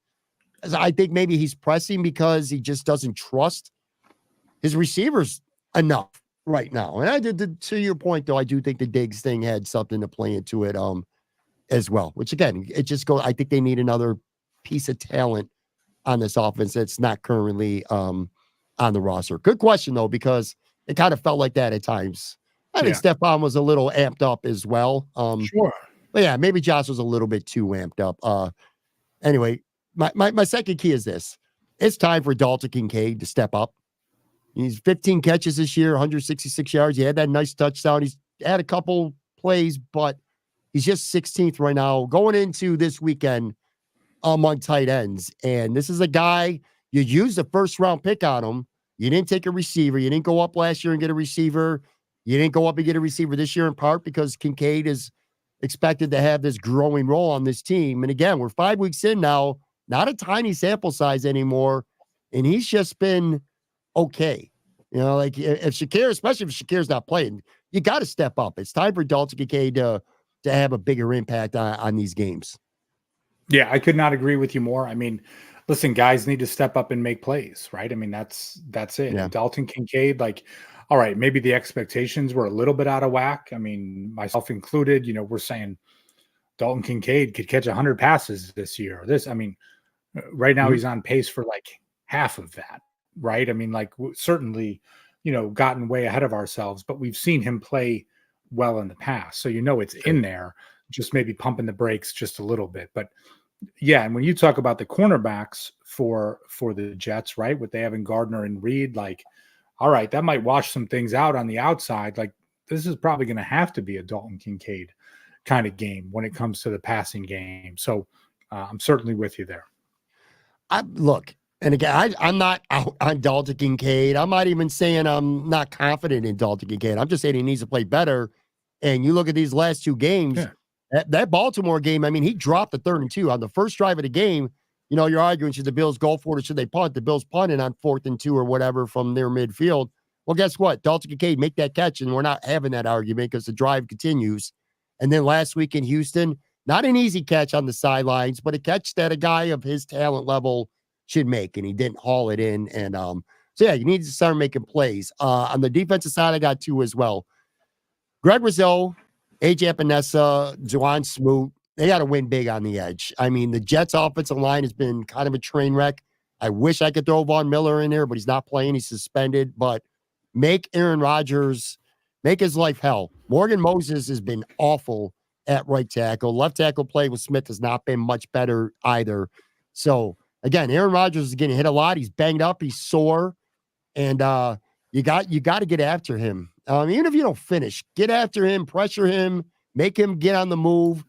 I think maybe he's pressing because he just doesn't trust his receivers enough right now. And to your point, though, I do think the Diggs thing had something to play into it as well, which again, it just goes, I think they need another piece of talent on this offense that's not currently on the roster. Good question, though, because it kind of felt like that at times. I think Stephon was a little amped up as well. Sure. But yeah, maybe Josh was a little bit too amped up. Anyway, my second key is this. It's time for Dalton Kincaid to step up. He's 15 catches this year, 166 yards. He had that nice touchdown. He's had a couple plays, but he's just 16th right now going into this weekend among tight ends. And this is a guy, you used a first-round pick on him. You didn't take a receiver. You didn't go up last year and get a receiver. You didn't go up and get a receiver this year in part because Kincaid is expected to have this growing role on this team. And again, we're 5 weeks in now, not a tiny sample size anymore. And he's just been okay. You know, like if Shakir, especially if Shakir's not playing, you got to step up. It's time for Dalton Kincaid to have a bigger impact on these games. Yeah, I could not agree with you more. I mean, listen, guys need to step up and make plays, right? I mean, that's it. Yeah. Dalton Kincaid, like, all right, maybe the expectations were a little bit out of whack. I mean, myself included, you know, we're saying Dalton Kincaid could catch 100 passes this year. I mean, right now he's on pace for like half of that, right? I mean, like certainly, you know, gotten way ahead of ourselves, but we've seen him play well in the past. So, you know, it's in there, just maybe pumping the brakes just a little bit. But yeah, and when you talk about the cornerbacks for the Jets, right, what they have in Gardner and Reed, like, all right, that might wash some things out on the outside. Like, this is probably going to have to be a Dalton Kincaid kind of game when it comes to the passing game. So I'm certainly with you there. Look, and again, I'm not out on Dalton Kincaid. I'm not even saying I'm not confident in Dalton Kincaid. I'm just saying he needs to play better. And you look at these last two games, that Baltimore game, I mean, he dropped the 3rd and 2 on the first drive of the game. You know, you're arguing, should the Bills go for it or should they punt? The Bills punted on 4th and 2 or whatever from their midfield. Well, guess what? Dalton Kincaid make that catch, and we're not having that argument because the drive continues. And then last week in Houston, not an easy catch on the sidelines, but a catch that a guy of his talent level should make, and he didn't haul it in. And so, yeah, you need to start making plays. On the defensive side, I got 2 as well. Greg Rizzo, AJ Epinesa, Juwan Smoot, they got to win big on the edge. I mean, the Jets' offensive line has been kind of a train wreck. I wish I could throw Von Miller in there, but he's not playing. He's suspended. But make Aaron Rodgers, make his life hell. Morgan Moses has been awful at right tackle. Left tackle play with Smith has not been much better either. So, again, Aaron Rodgers is getting hit a lot. He's banged up. He's sore. And you got to get after him. Even if you don't finish, get after him, pressure him, make him get on the move,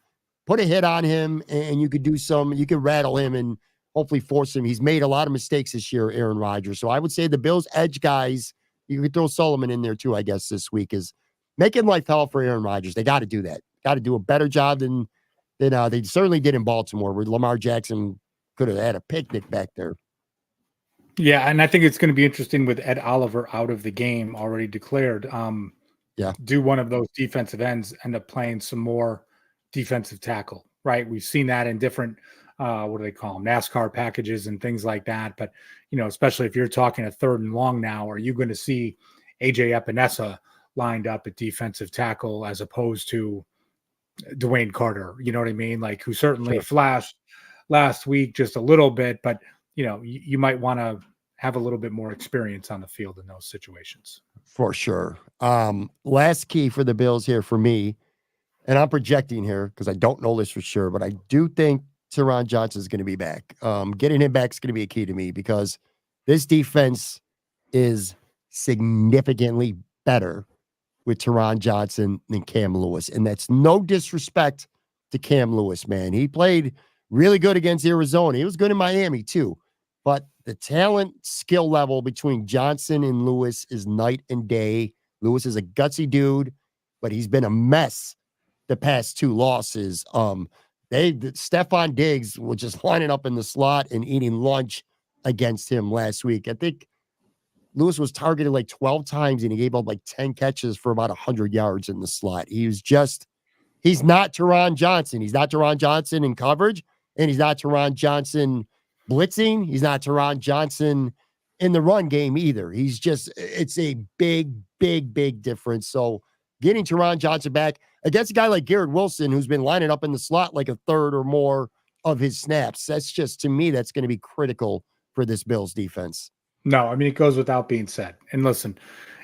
put a hit on him, and you could you can rattle him and hopefully force him. He's made a lot of mistakes this year, Aaron Rodgers. So I would say the Bills edge guys, you could throw Solomon in there too, I guess, this week, is making life hell for Aaron Rodgers. They got to do that. Got to do a better job than they certainly did in Baltimore, where Lamar Jackson could have had a picnic back there. Yeah, and I think it's going to be interesting with Ed Oliver out of the game, already declared. Do one of those defensive ends end up playing some more defensive tackle, right? We've seen that in different, what do they call them, NASCAR packages and things like that. But, you know, especially if you're talking a 3rd and long now, are you going to see AJ Epinesa lined up at defensive tackle as opposed to Dwayne Carter? You know what I mean? Like, who certainly flashed last week just a little bit, but you know, you might want to have a little bit more experience on the field in those situations. For sure. Last key for the Bills here for me, and I'm projecting here because I don't know this for sure, but I do think Teron Johnson is going to be back. Getting him back is going to be a key to me because this defense is significantly better with Teron Johnson than Cam Lewis. And that's no disrespect to Cam Lewis, man. He played really good against Arizona. He was good in Miami too. But the talent skill level between Johnson and Lewis is night and day. Lewis is a gutsy dude, but he's been a mess the past 2 losses. Stephon Diggs was just lining up in the slot and eating lunch against him last week. I think Lewis was targeted like 12 times and he gave up like 10 catches for about 100 yards in the slot. He's not Teron Johnson. He's not Teron Johnson in coverage, and he's not Teron Johnson blitzing. He's not Teron Johnson in the run game either. It's a big, big, big difference. So getting Teron Johnson back against a guy like Garrett Wilson, who's been lining up in the slot like a third or more of his snaps, that's just, to me, that's going to be critical for this Bills defense. No, I mean, it goes without being said. And listen,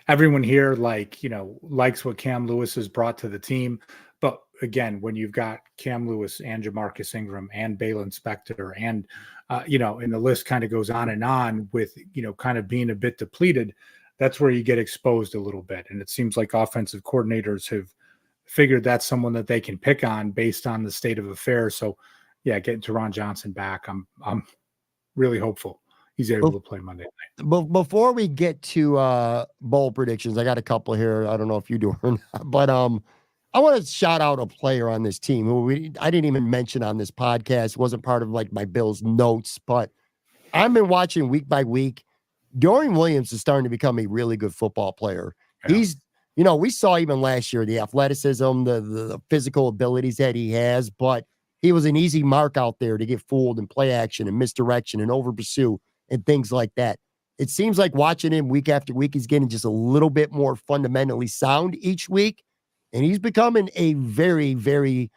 everyone here, likes what Cam Lewis has brought to the team. But again, when you've got Cam Lewis and Jamarcus Ingram and Balin Spector and, and the list kind of goes on and on with, kind of being a bit depleted, that's where you get exposed a little bit. And it seems like offensive coordinators have figured that's someone that they can pick on based on the state of affairs. So, yeah, getting Teron Johnson back, I'm really hopeful he's able to play Monday night. But before we get to bowl predictions, I got a couple here. I don't know if you do or not, but I want to shout out a player on this team who I didn't even mention on this podcast. It wasn't part of like my Bills notes, but I've been watching week by week. Dorian Williams is starting to become a really good football player. Yeah. He's, we saw even last year the athleticism, the physical abilities that he has, but he was an easy mark out there to get fooled and play action and misdirection and over pursue and things like that. It seems like watching him week after week, he's getting just a little bit more fundamentally sound each week. And he's becoming a very, very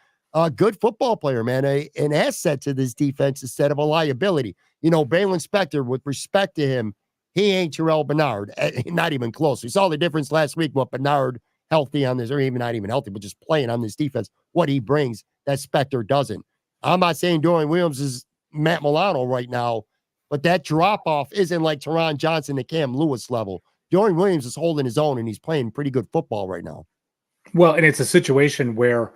good football player, man, an asset to this defense instead of a liability. Balin Spector, with respect to him, he ain't Terrell Bernard, not even close. We saw the difference last week, what Bernard healthy on this, or even not even healthy, but just playing on this defense, what he brings that Spector doesn't. I'm not saying Dorian Williams is Matt Milano right now, but that drop-off isn't like Teron Johnson at Cam Lewis level. Dorian Williams is holding his own, and he's playing pretty good football right now. Well, and it's a situation where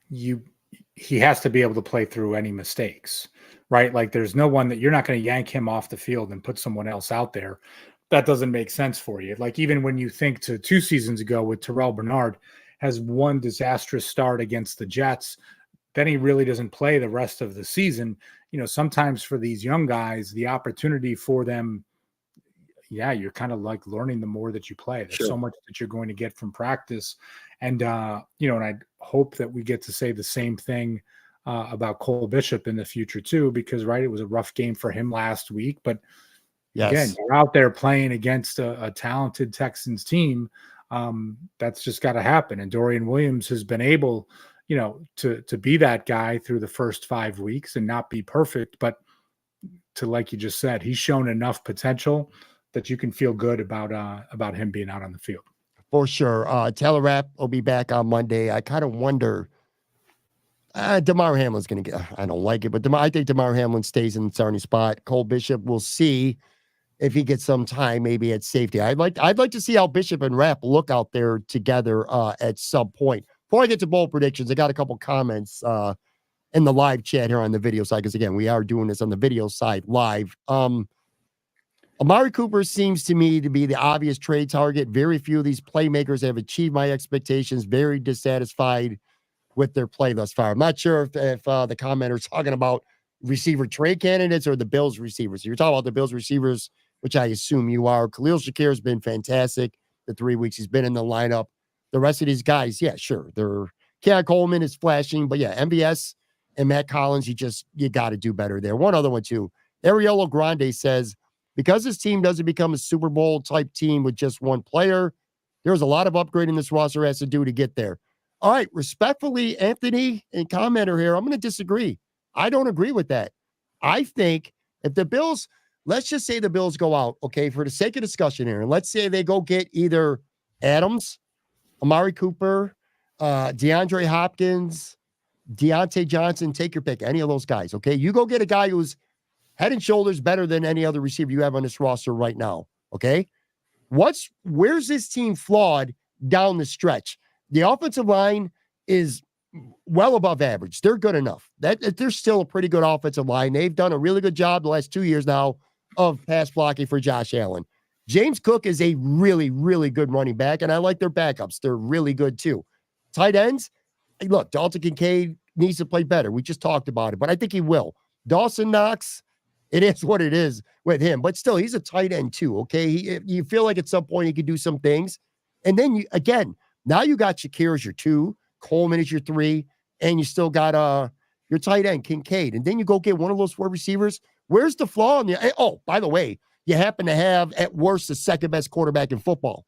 he has to be able to play through any mistakes, right? Like there's no one that you're not going to yank him off the field and put someone else out there. That doesn't make sense for you. Like even when you think to 2 seasons ago with Terrell Bernard has one disastrous start against the Jets, then he really doesn't play the rest of the season. Sometimes for these young guys, the opportunity for them, you're kind of like learning the more that you play. There's so much that you're going to get from practice. And, and I hope that we get to say the same thing about Cole Bishop in the future too, because it was a rough game for him last week, but again, you're out there playing against a talented Texans team. That's just got to happen. And Dorian Williams has been able, to be that guy through the first 5 weeks and not be perfect, but like you just said, he's shown enough potential that you can feel good about him being out on the field. For sure. Taylor Rapp will be back on Monday. I kind of wonder. DeMar Hamlin's going to get. I don't like it, but I think DeMar Hamlin stays in the starting spot. Cole Bishop, we'll see if he gets some time, maybe at safety. I'd like to see how Bishop and Rapp look out there together at some point. Before I get to bowl predictions, I got a couple comments in the live chat here on the video side, because again, we are doing this on the video side live. Amari Cooper seems to me to be the obvious trade target. Very few of these playmakers have achieved my expectations. Very dissatisfied with their play thus far. I'm not sure if the commenter's talking about receiver trade candidates or the Bills receivers. You're talking about the Bills receivers, which I assume you are. Khalil Shakir has been fantastic the 3 weeks he's been in the lineup. The rest of these guys, yeah, sure. Keon Coleman is flashing, but yeah, MVS and Matt Collins, you got to do better there. One other one too. Ariello Grande says, because this team doesn't become a Super Bowl type team with just one player, there's a lot of upgrading this roster has to do to get there. All right, respectfully, Anthony and commenter here, I'm going to disagree. I don't agree with that. I think if the Bills, let's just say the Bills go out, okay, for the sake of discussion here, and let's say they go get either Adams, Amari Cooper, DeAndre Hopkins, Deontay Johnson, take your pick, any of those guys, okay? You go get a guy who's head and shoulders better than any other receiver you have on this roster right now, okay? Where's this team flawed down the stretch? The offensive line is well above average. They're good enough. They're still a pretty good offensive line. They've done a really good job the last 2 years now of pass blocking for Josh Allen. James Cook is a really, really good running back, and I like their backups. They're really good too. Tight ends, look, Dalton Kincaid needs to play better. We just talked about it, but I think he will. Dawson Knox, it is what it is with him, but still, he's a tight end too, okay? You feel like at some point he could do some things. And then, now you got Shakir as your 2, Coleman is your 3, and you still got your tight end, Kincaid. And then you go get one of those 4 receivers. Where's the flaw in the? Oh, by the way, you happen to have, at worst, the second best quarterback in football.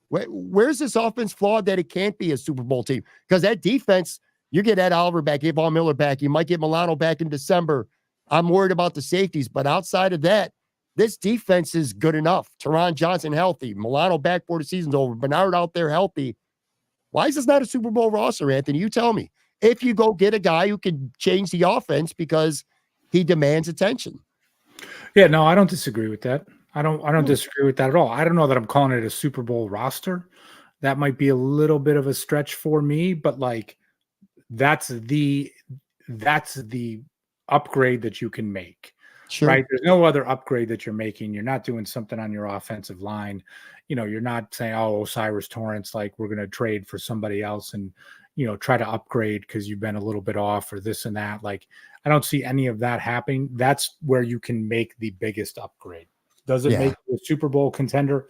Where's this offense flawed that it can't be a Super Bowl team? Because that defense, you get Ed Oliver back, get Von Miller back, you might get Milano back in December. I'm worried about the safeties, but outside of that, this defense is good enough. Teron Johnson healthy, Milano back before the season's over, Bernard out there healthy. Why is this not a Super Bowl roster, Anthony? You tell me. if you go get a guy who can change the offense because he demands attention. Yeah, no, I don't disagree with that. I don't disagree with that at all. I don't know that I'm calling it a Super Bowl roster. That might be a little bit of a stretch for me, but like that's the upgrade that you can make. Sure. Right? There's no other upgrade that you're making. You're not doing something on your offensive line. You're not saying, "Oh, Osiris Torrance, like we're going to trade for somebody else and try to upgrade because you've been a little bit off or this and that." Like, I don't see any of that happening. That's where you can make the biggest upgrade. Does it make you a Super Bowl contender?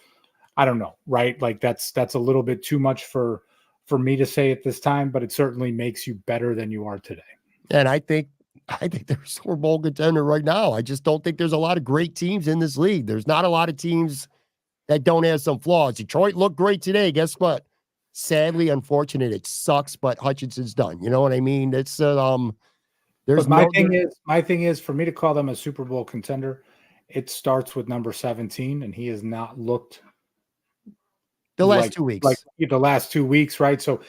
I don't know, right? Like that's a little bit too much for me to say at this time, but it certainly makes you better than you are today. And I think they're a Super Bowl contender right now. I just don't think there's a lot of great teams in this league. There's not a lot of teams that don't have some flaws. Detroit looked great today. Guess what? Sadly, unfortunate. It sucks, but Hutchinson's done. You know what I mean? It's there's my thing is for me to call them a Super Bowl contender, it starts with number 17, and he has not looked the last 2 weeks. Like the last 2 weeks, right? So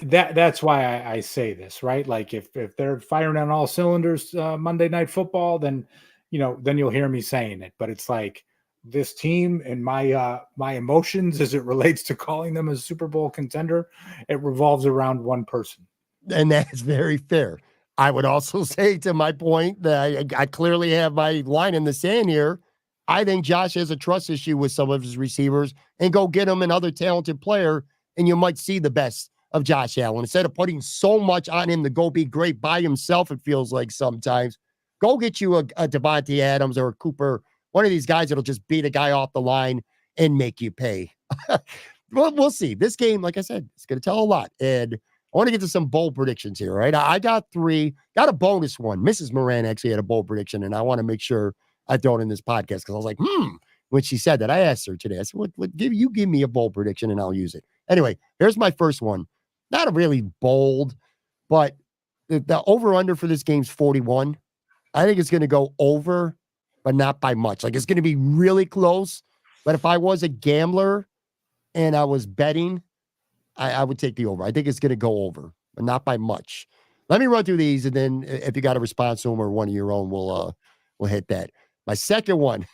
that's why I say this, right? Like if they're firing on all cylinders Monday Night Football, then you'll hear me saying it. But it's like this team and my emotions as it relates to calling them a Super Bowl contender, it revolves around one person. And that's very fair. I would also say, to my point, that I clearly have my line in the sand here. I think Josh has a trust issue with some of his receivers, and go get him another talented player, and you might see the best of Josh Allen. Instead of putting so much on him to go be great by himself, it feels like sometimes, go get you a Devontae Adams or a Cooper, one of these guys that'll just beat a guy off the line and make you pay. Well, we'll see. This game, like I said, it's going to tell a lot. And I want to get to some bold predictions here, right? I got 3, got a bonus one. Mrs. Moran actually had a bold prediction, and I want to make sure I throw it in this podcast because I was like, when she said that. I asked her today. I said, give me a bold prediction and I'll use it. Anyway, here's my first one. Not a really bold, but the over-under for this game's 41. I think it's going to go over, but not by much. Like, it's going to be really close. But if I was a gambler and I was betting, I would take the over. I think it's going to go over, but not by much. Let me run through these, and then if you got a response to them or one of your own, we'll hit that. My second one.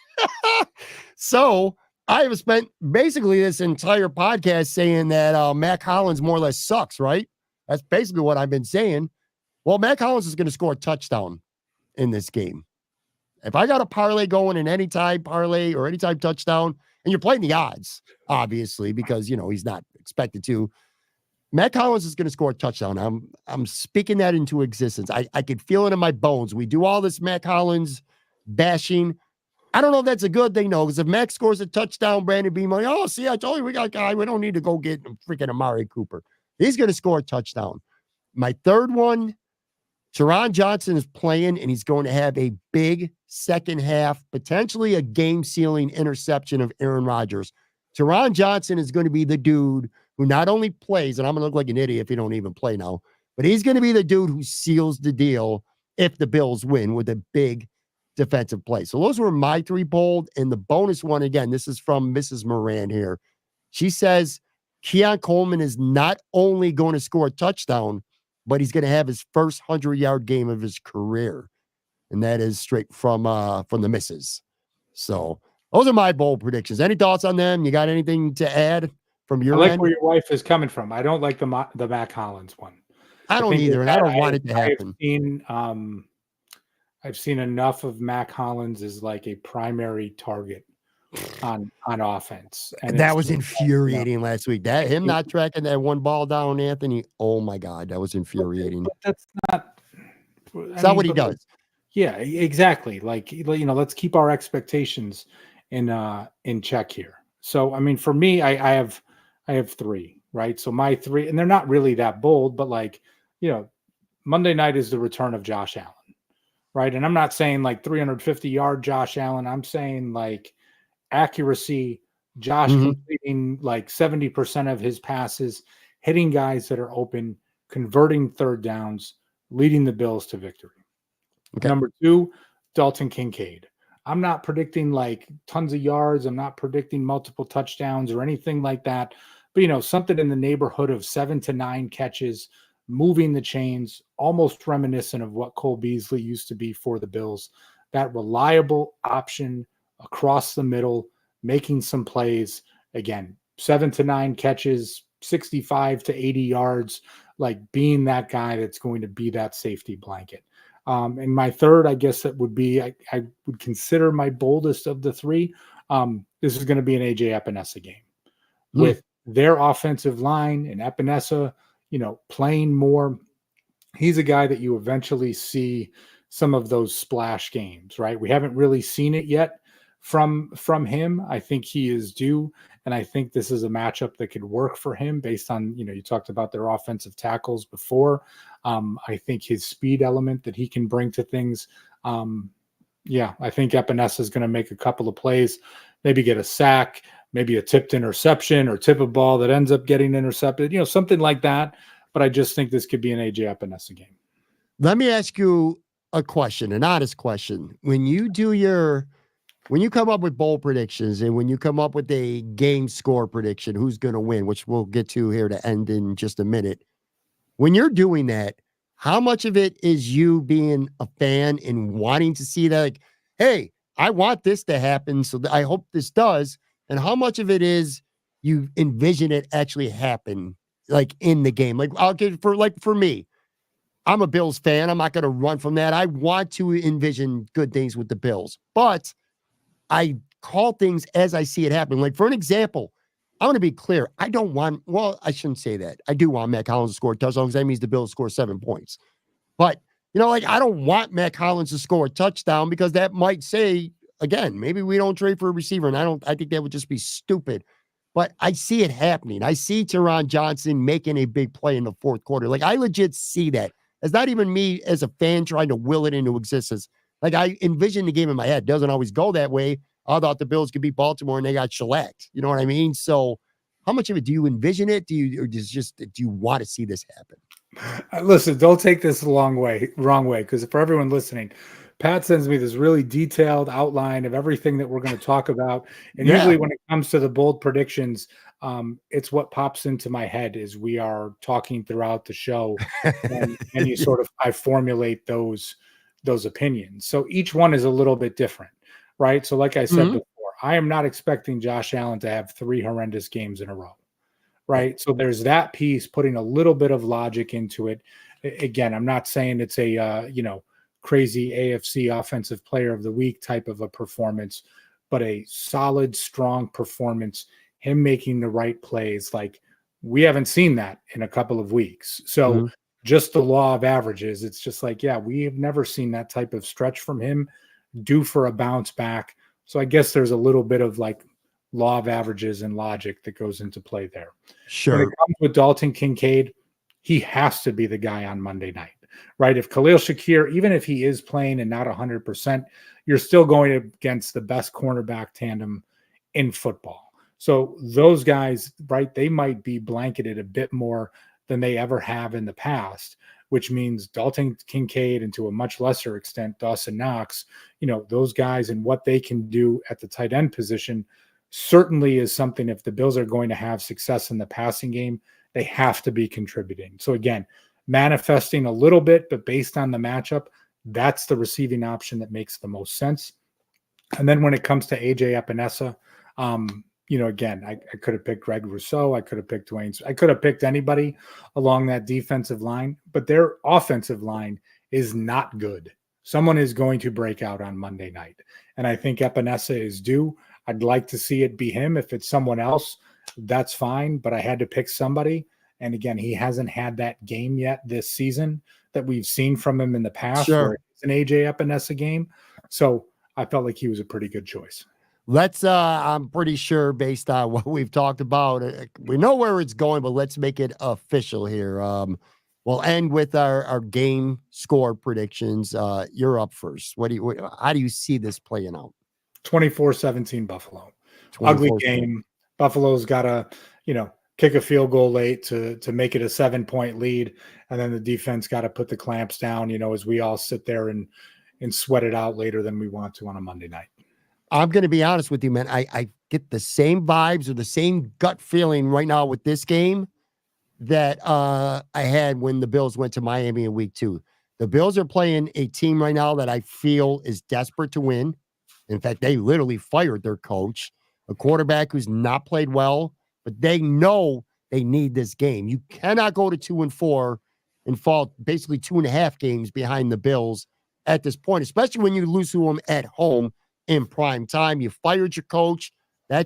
So I have spent basically this entire podcast saying that Mac Hollins more or less sucks, right? That's basically what I've been saying. Well, Mac Hollins is going to score a touchdown in this game. If I got a parlay going in anytime parlay or anytime touchdown, and you're playing the odds, obviously, because, he's not expected to, Mac Hollins is going to score a touchdown. I'm speaking that into existence. I could feel it in my bones. We do all this Mac Hollins bashing. I don't know if that's a good thing, though, because if Mac scores a touchdown, Brandon Beam, like, oh, see, I told you we got a guy. We don't need to go get freaking Amari Cooper. He's going to score a touchdown. My third one, Teron Johnson is playing, and he's going to have a big second half, potentially a game-sealing interception of Aaron Rodgers. Teron Johnson is going to be the dude who not only plays, and I'm going to look like an idiot if he don't even play now, but he's going to be the dude who seals the deal if the Bills win with a big defensive play. So those were my 3 bold, and the bonus one, again, this is from Mrs. Moran here. She says Keon Coleman is not only going to score a touchdown, but he's going to have his first 100-yard game of his career. And that is straight from the missus. So those are my bold predictions. Any thoughts on them? You got anything to add from your end? I like where your wife is coming from. I don't like the Mac Hollins one. I don't either, and I don't want it to happen. I've seen enough of Mac Hollins as like a primary target on offense. And that was infuriating last week. That him not tracking that one ball down, Anthony. Oh my God, that was infuriating. But that's not. It's not what he does. Yeah, exactly. Like, let's keep our expectations in check here. So, I mean, for me, I have 3, right? So my 3, and they're not really that bold, but like, Monday night is the return of Josh Allen, right? And I'm not saying like 350-yard Josh Allen. I'm saying like accuracy, Josh completing like 70% of his passes, hitting guys that are open, converting third downs, leading the Bills to victory. Okay. Number 2, Dalton Kincaid. I'm not predicting like tons of yards. I'm not predicting multiple touchdowns or anything like that. But, something in the neighborhood of 7 to 9 catches, moving the chains, almost reminiscent of what Cole Beasley used to be for the Bills. That reliable option across the middle, making some plays. Again, 7 to 9 catches, 65 to 80 yards, like being that guy that's going to be that safety blanket. And my third, I guess that would be, I would consider my boldest of the three. This is going to be an AJ Epinesa game with their offensive line and Epinesa, playing more. He's a guy that you eventually see some of those splash games, right? We haven't really seen it yet from him. I think he is due. And I think this is a matchup that could work for him based on, you talked about their offensive tackles before. I think his speed element that he can bring to things. I think Epinesa is going to make a couple of plays, maybe get a sack, maybe a tipped interception or tip a ball that ends up getting intercepted, something like that. But I just think this could be an AJ Epinesa game. Let me ask you a question, an honest question. When you come up with bold predictions and when you come up with a game score prediction, who's going to win, which we'll get to here to end in just a minute. When you're doing that, how much of it is you being a fan and wanting to see that, like, hey, I want this to happen, so I hope this does. And how much of it is you envision it actually happen, like in the game? Like, for me, I'm a Bills fan. I'm not going to run from that. I want to envision good things with the Bills, but I call things as I see it happen. Like, for an example, I want to be clear. I shouldn't say that. I do want Matt Collins to score a touchdown because that means the Bills score 7 points. But, I don't want Matt Collins to score a touchdown because that might say, again, maybe we don't trade for a receiver. And I think that would just be stupid. But I see it happening. I see Teron Johnson making a big play in the fourth quarter. Like, I legit see that. It's not even me as a fan trying to will it into existence. Like, I envision the game in my head. It doesn't always go that way. I thought the Bills could beat Baltimore and they got shellacked. You know what I mean? So how much of it do you envision it? Do you want to see this happen? Listen, don't take this the wrong way, because for everyone listening, Pat sends me this really detailed outline of everything that we're going to talk about. And usually when it comes to the bold predictions, it's what pops into my head as we are talking throughout the show. and you I formulate those opinions. So each one is a little bit different, right? So like I said before, I am not expecting Josh Allen to have 3 horrendous games in a row, right? So there's that piece, putting a little bit of logic into it. Again, I'm not saying it's a, crazy AFC offensive player of the week type of a performance, but a solid, strong performance, him making the right plays. Like, we haven't seen that in a couple of weeks. So just the law of averages, it's just like, we have never seen that type of stretch from him, due for a bounce back. So I guess there's a little bit of like law of averages and logic that goes into play there. Sure. When it comes with Dalton Kincaid, he has to be the guy on Monday night, right? If Khalil Shakir, even if he is playing and not 100%, you're still going against the best cornerback tandem in football. So those guys, right, they might be blanketed a bit more than they ever have in the past, which means Dalton Kincaid, and to a much lesser extent, Dawson Knox, those guys and what they can do at the tight end position certainly is something. If the Bills are going to have success in the passing game, they have to be contributing. So again, manifesting a little bit, but based on the matchup, that's the receiving option that makes the most sense. And then when it comes to AJ Epinesa, again, I could have picked Greg Rousseau. I could have picked Dwayne. I could have picked anybody along that defensive line, but their offensive line is not good. Someone is going to break out on Monday night. And I think Epinesa is due. I'd like to see it be him. If it's someone else, that's fine. But I had to pick somebody. And again, he hasn't had that game yet this season that we've seen from him in the past, where it's an AJ Epinesa game. So I felt like he was a pretty good choice. I'm pretty sure based on what we've talked about, we know where it's going, but let's make it official here. We'll end with our game score predictions. You're up first. How do you see this playing out? 24-17 Buffalo. Ugly game. Buffalo's got to, kick a field goal late to make it a 7-point lead. And then the defense got to put the clamps down, as we all sit there and sweat it out later than we want to on a Monday night. I'm going to be honest with you, man. I get the same vibes or the same gut feeling right now with this game that I had when the Bills went to Miami in week 2. The Bills are playing a team right now that I feel is desperate to win. In fact, they literally fired their coach, a quarterback who's not played well, but they know they need this game. You cannot go to 2-4 and fall basically 2.5 games behind the Bills at this point, especially when you lose to them at home in prime time. You fired your coach.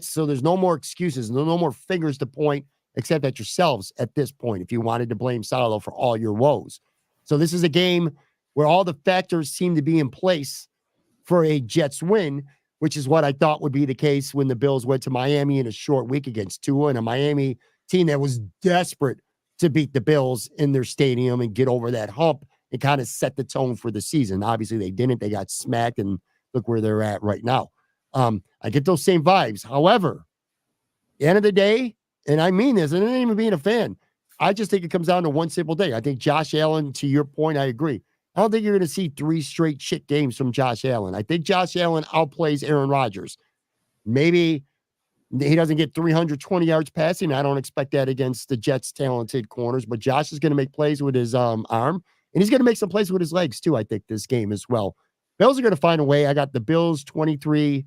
So there's no more excuses, no more fingers to point except at yourselves at this point if you wanted to blame Salo for all your woes. So this is a game where all the factors seem to be in place for a Jets win, which is what I thought would be the case when the Bills went to Miami in a short week against Tua, and a Miami team that was desperate to beat the Bills in their stadium and get over that hump and kind of set the tone for the season. Obviously, they didn't. They got smacked, and look where they're at right now. I get those same vibes. However, at the end of the day, and I mean this, and I ain't even being a fan, I just think it comes down to one simple thing. I think Josh Allen, to your point, I agree. I don't think you're going to see 3 straight shit games from Josh Allen. I think Josh Allen outplays Aaron Rodgers. Maybe he doesn't get 320 yards passing. I don't expect that against the Jets' talented corners, but Josh is going to make plays with his arm, and he's going to make some plays with his legs too, I think, this game as well. Bills are going to find a way. I got the Bills 23,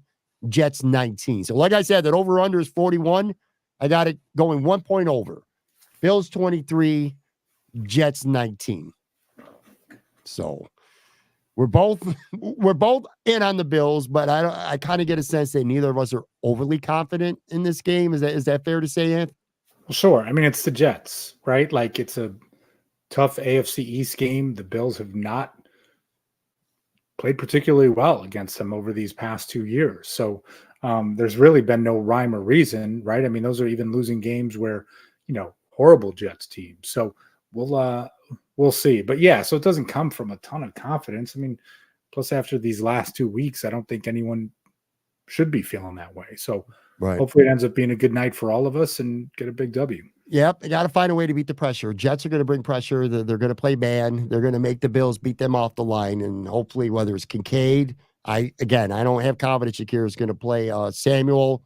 Jets 19. So like I said, that over-under is 41. I got it going 1 point over. Bills 23, Jets 19. So we're both in on the Bills, but I kind of get a sense that neither of us are overly confident in this game. Is that fair to say, Anth? Well, sure. I mean, it's the Jets, right? Like, it's a tough AFC East game. The Bills have not played particularly well against them over these past 2 years. So there's really been no rhyme or reason, right? I mean, those are even losing games where, horrible Jets teams. So we'll see. But yeah, so it doesn't come from a ton of confidence. I mean, plus after these last 2 weeks, I don't think anyone should be feeling that way. So hopefully it ends up being a good night for all of us and get a big W. Yep, they got to find a way to beat the pressure. Jets are going to bring pressure. They're going to play man. They're going to make the Bills beat them off the line. And hopefully, whether it's Kincaid, I don't have confidence Shakir is going to play Samuel.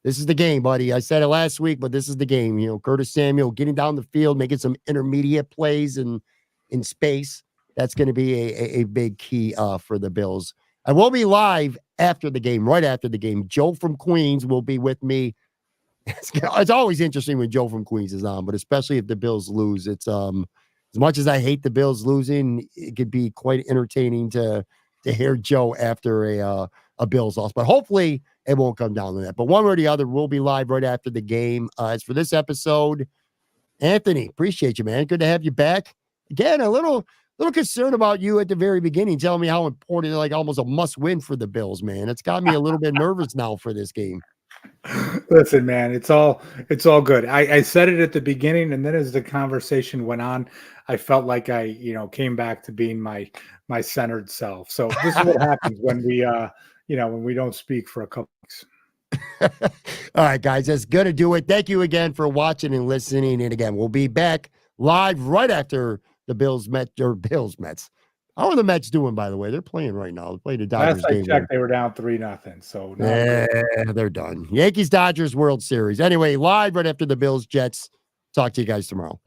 This is the game, buddy. I said it last week, but this is the game. Curtis Samuel getting down the field, making some intermediate plays in space. That's going to be a big key for the Bills. I will be live after the game, right after the game. Joe from Queens will be with me. It's always interesting when Joe from Queens is on, but especially if the Bills lose. It's as much as I hate the Bills losing, it could be quite entertaining to hear Joe after a Bills loss. But hopefully it won't come down to that. But one way or the other, we'll be live right after the game. As for this episode, Anthony, appreciate you, man. Good to have you back. Again, a little concerned about you at the very beginning, telling me how important, like almost a must win for the Bills, man. It's got me a little bit nervous now for this game. Listen, man, it's all good. I said it at the beginning, and then as the conversation went on, I felt like I, came back to being my centered self. So this is what happens when we, when we don't speak for a couple weeks. All right, guys, that's going to do it. Thank you again for watching and listening. And again, we'll be back live right after the Bills Mets. How are the Mets doing, by the way? They're playing right now. They played the Dodgers game. Last I checked, they were down 3-0. So they're done. Yankees Dodgers World Series. Anyway, live right after the Bills Jets. Talk to you guys tomorrow.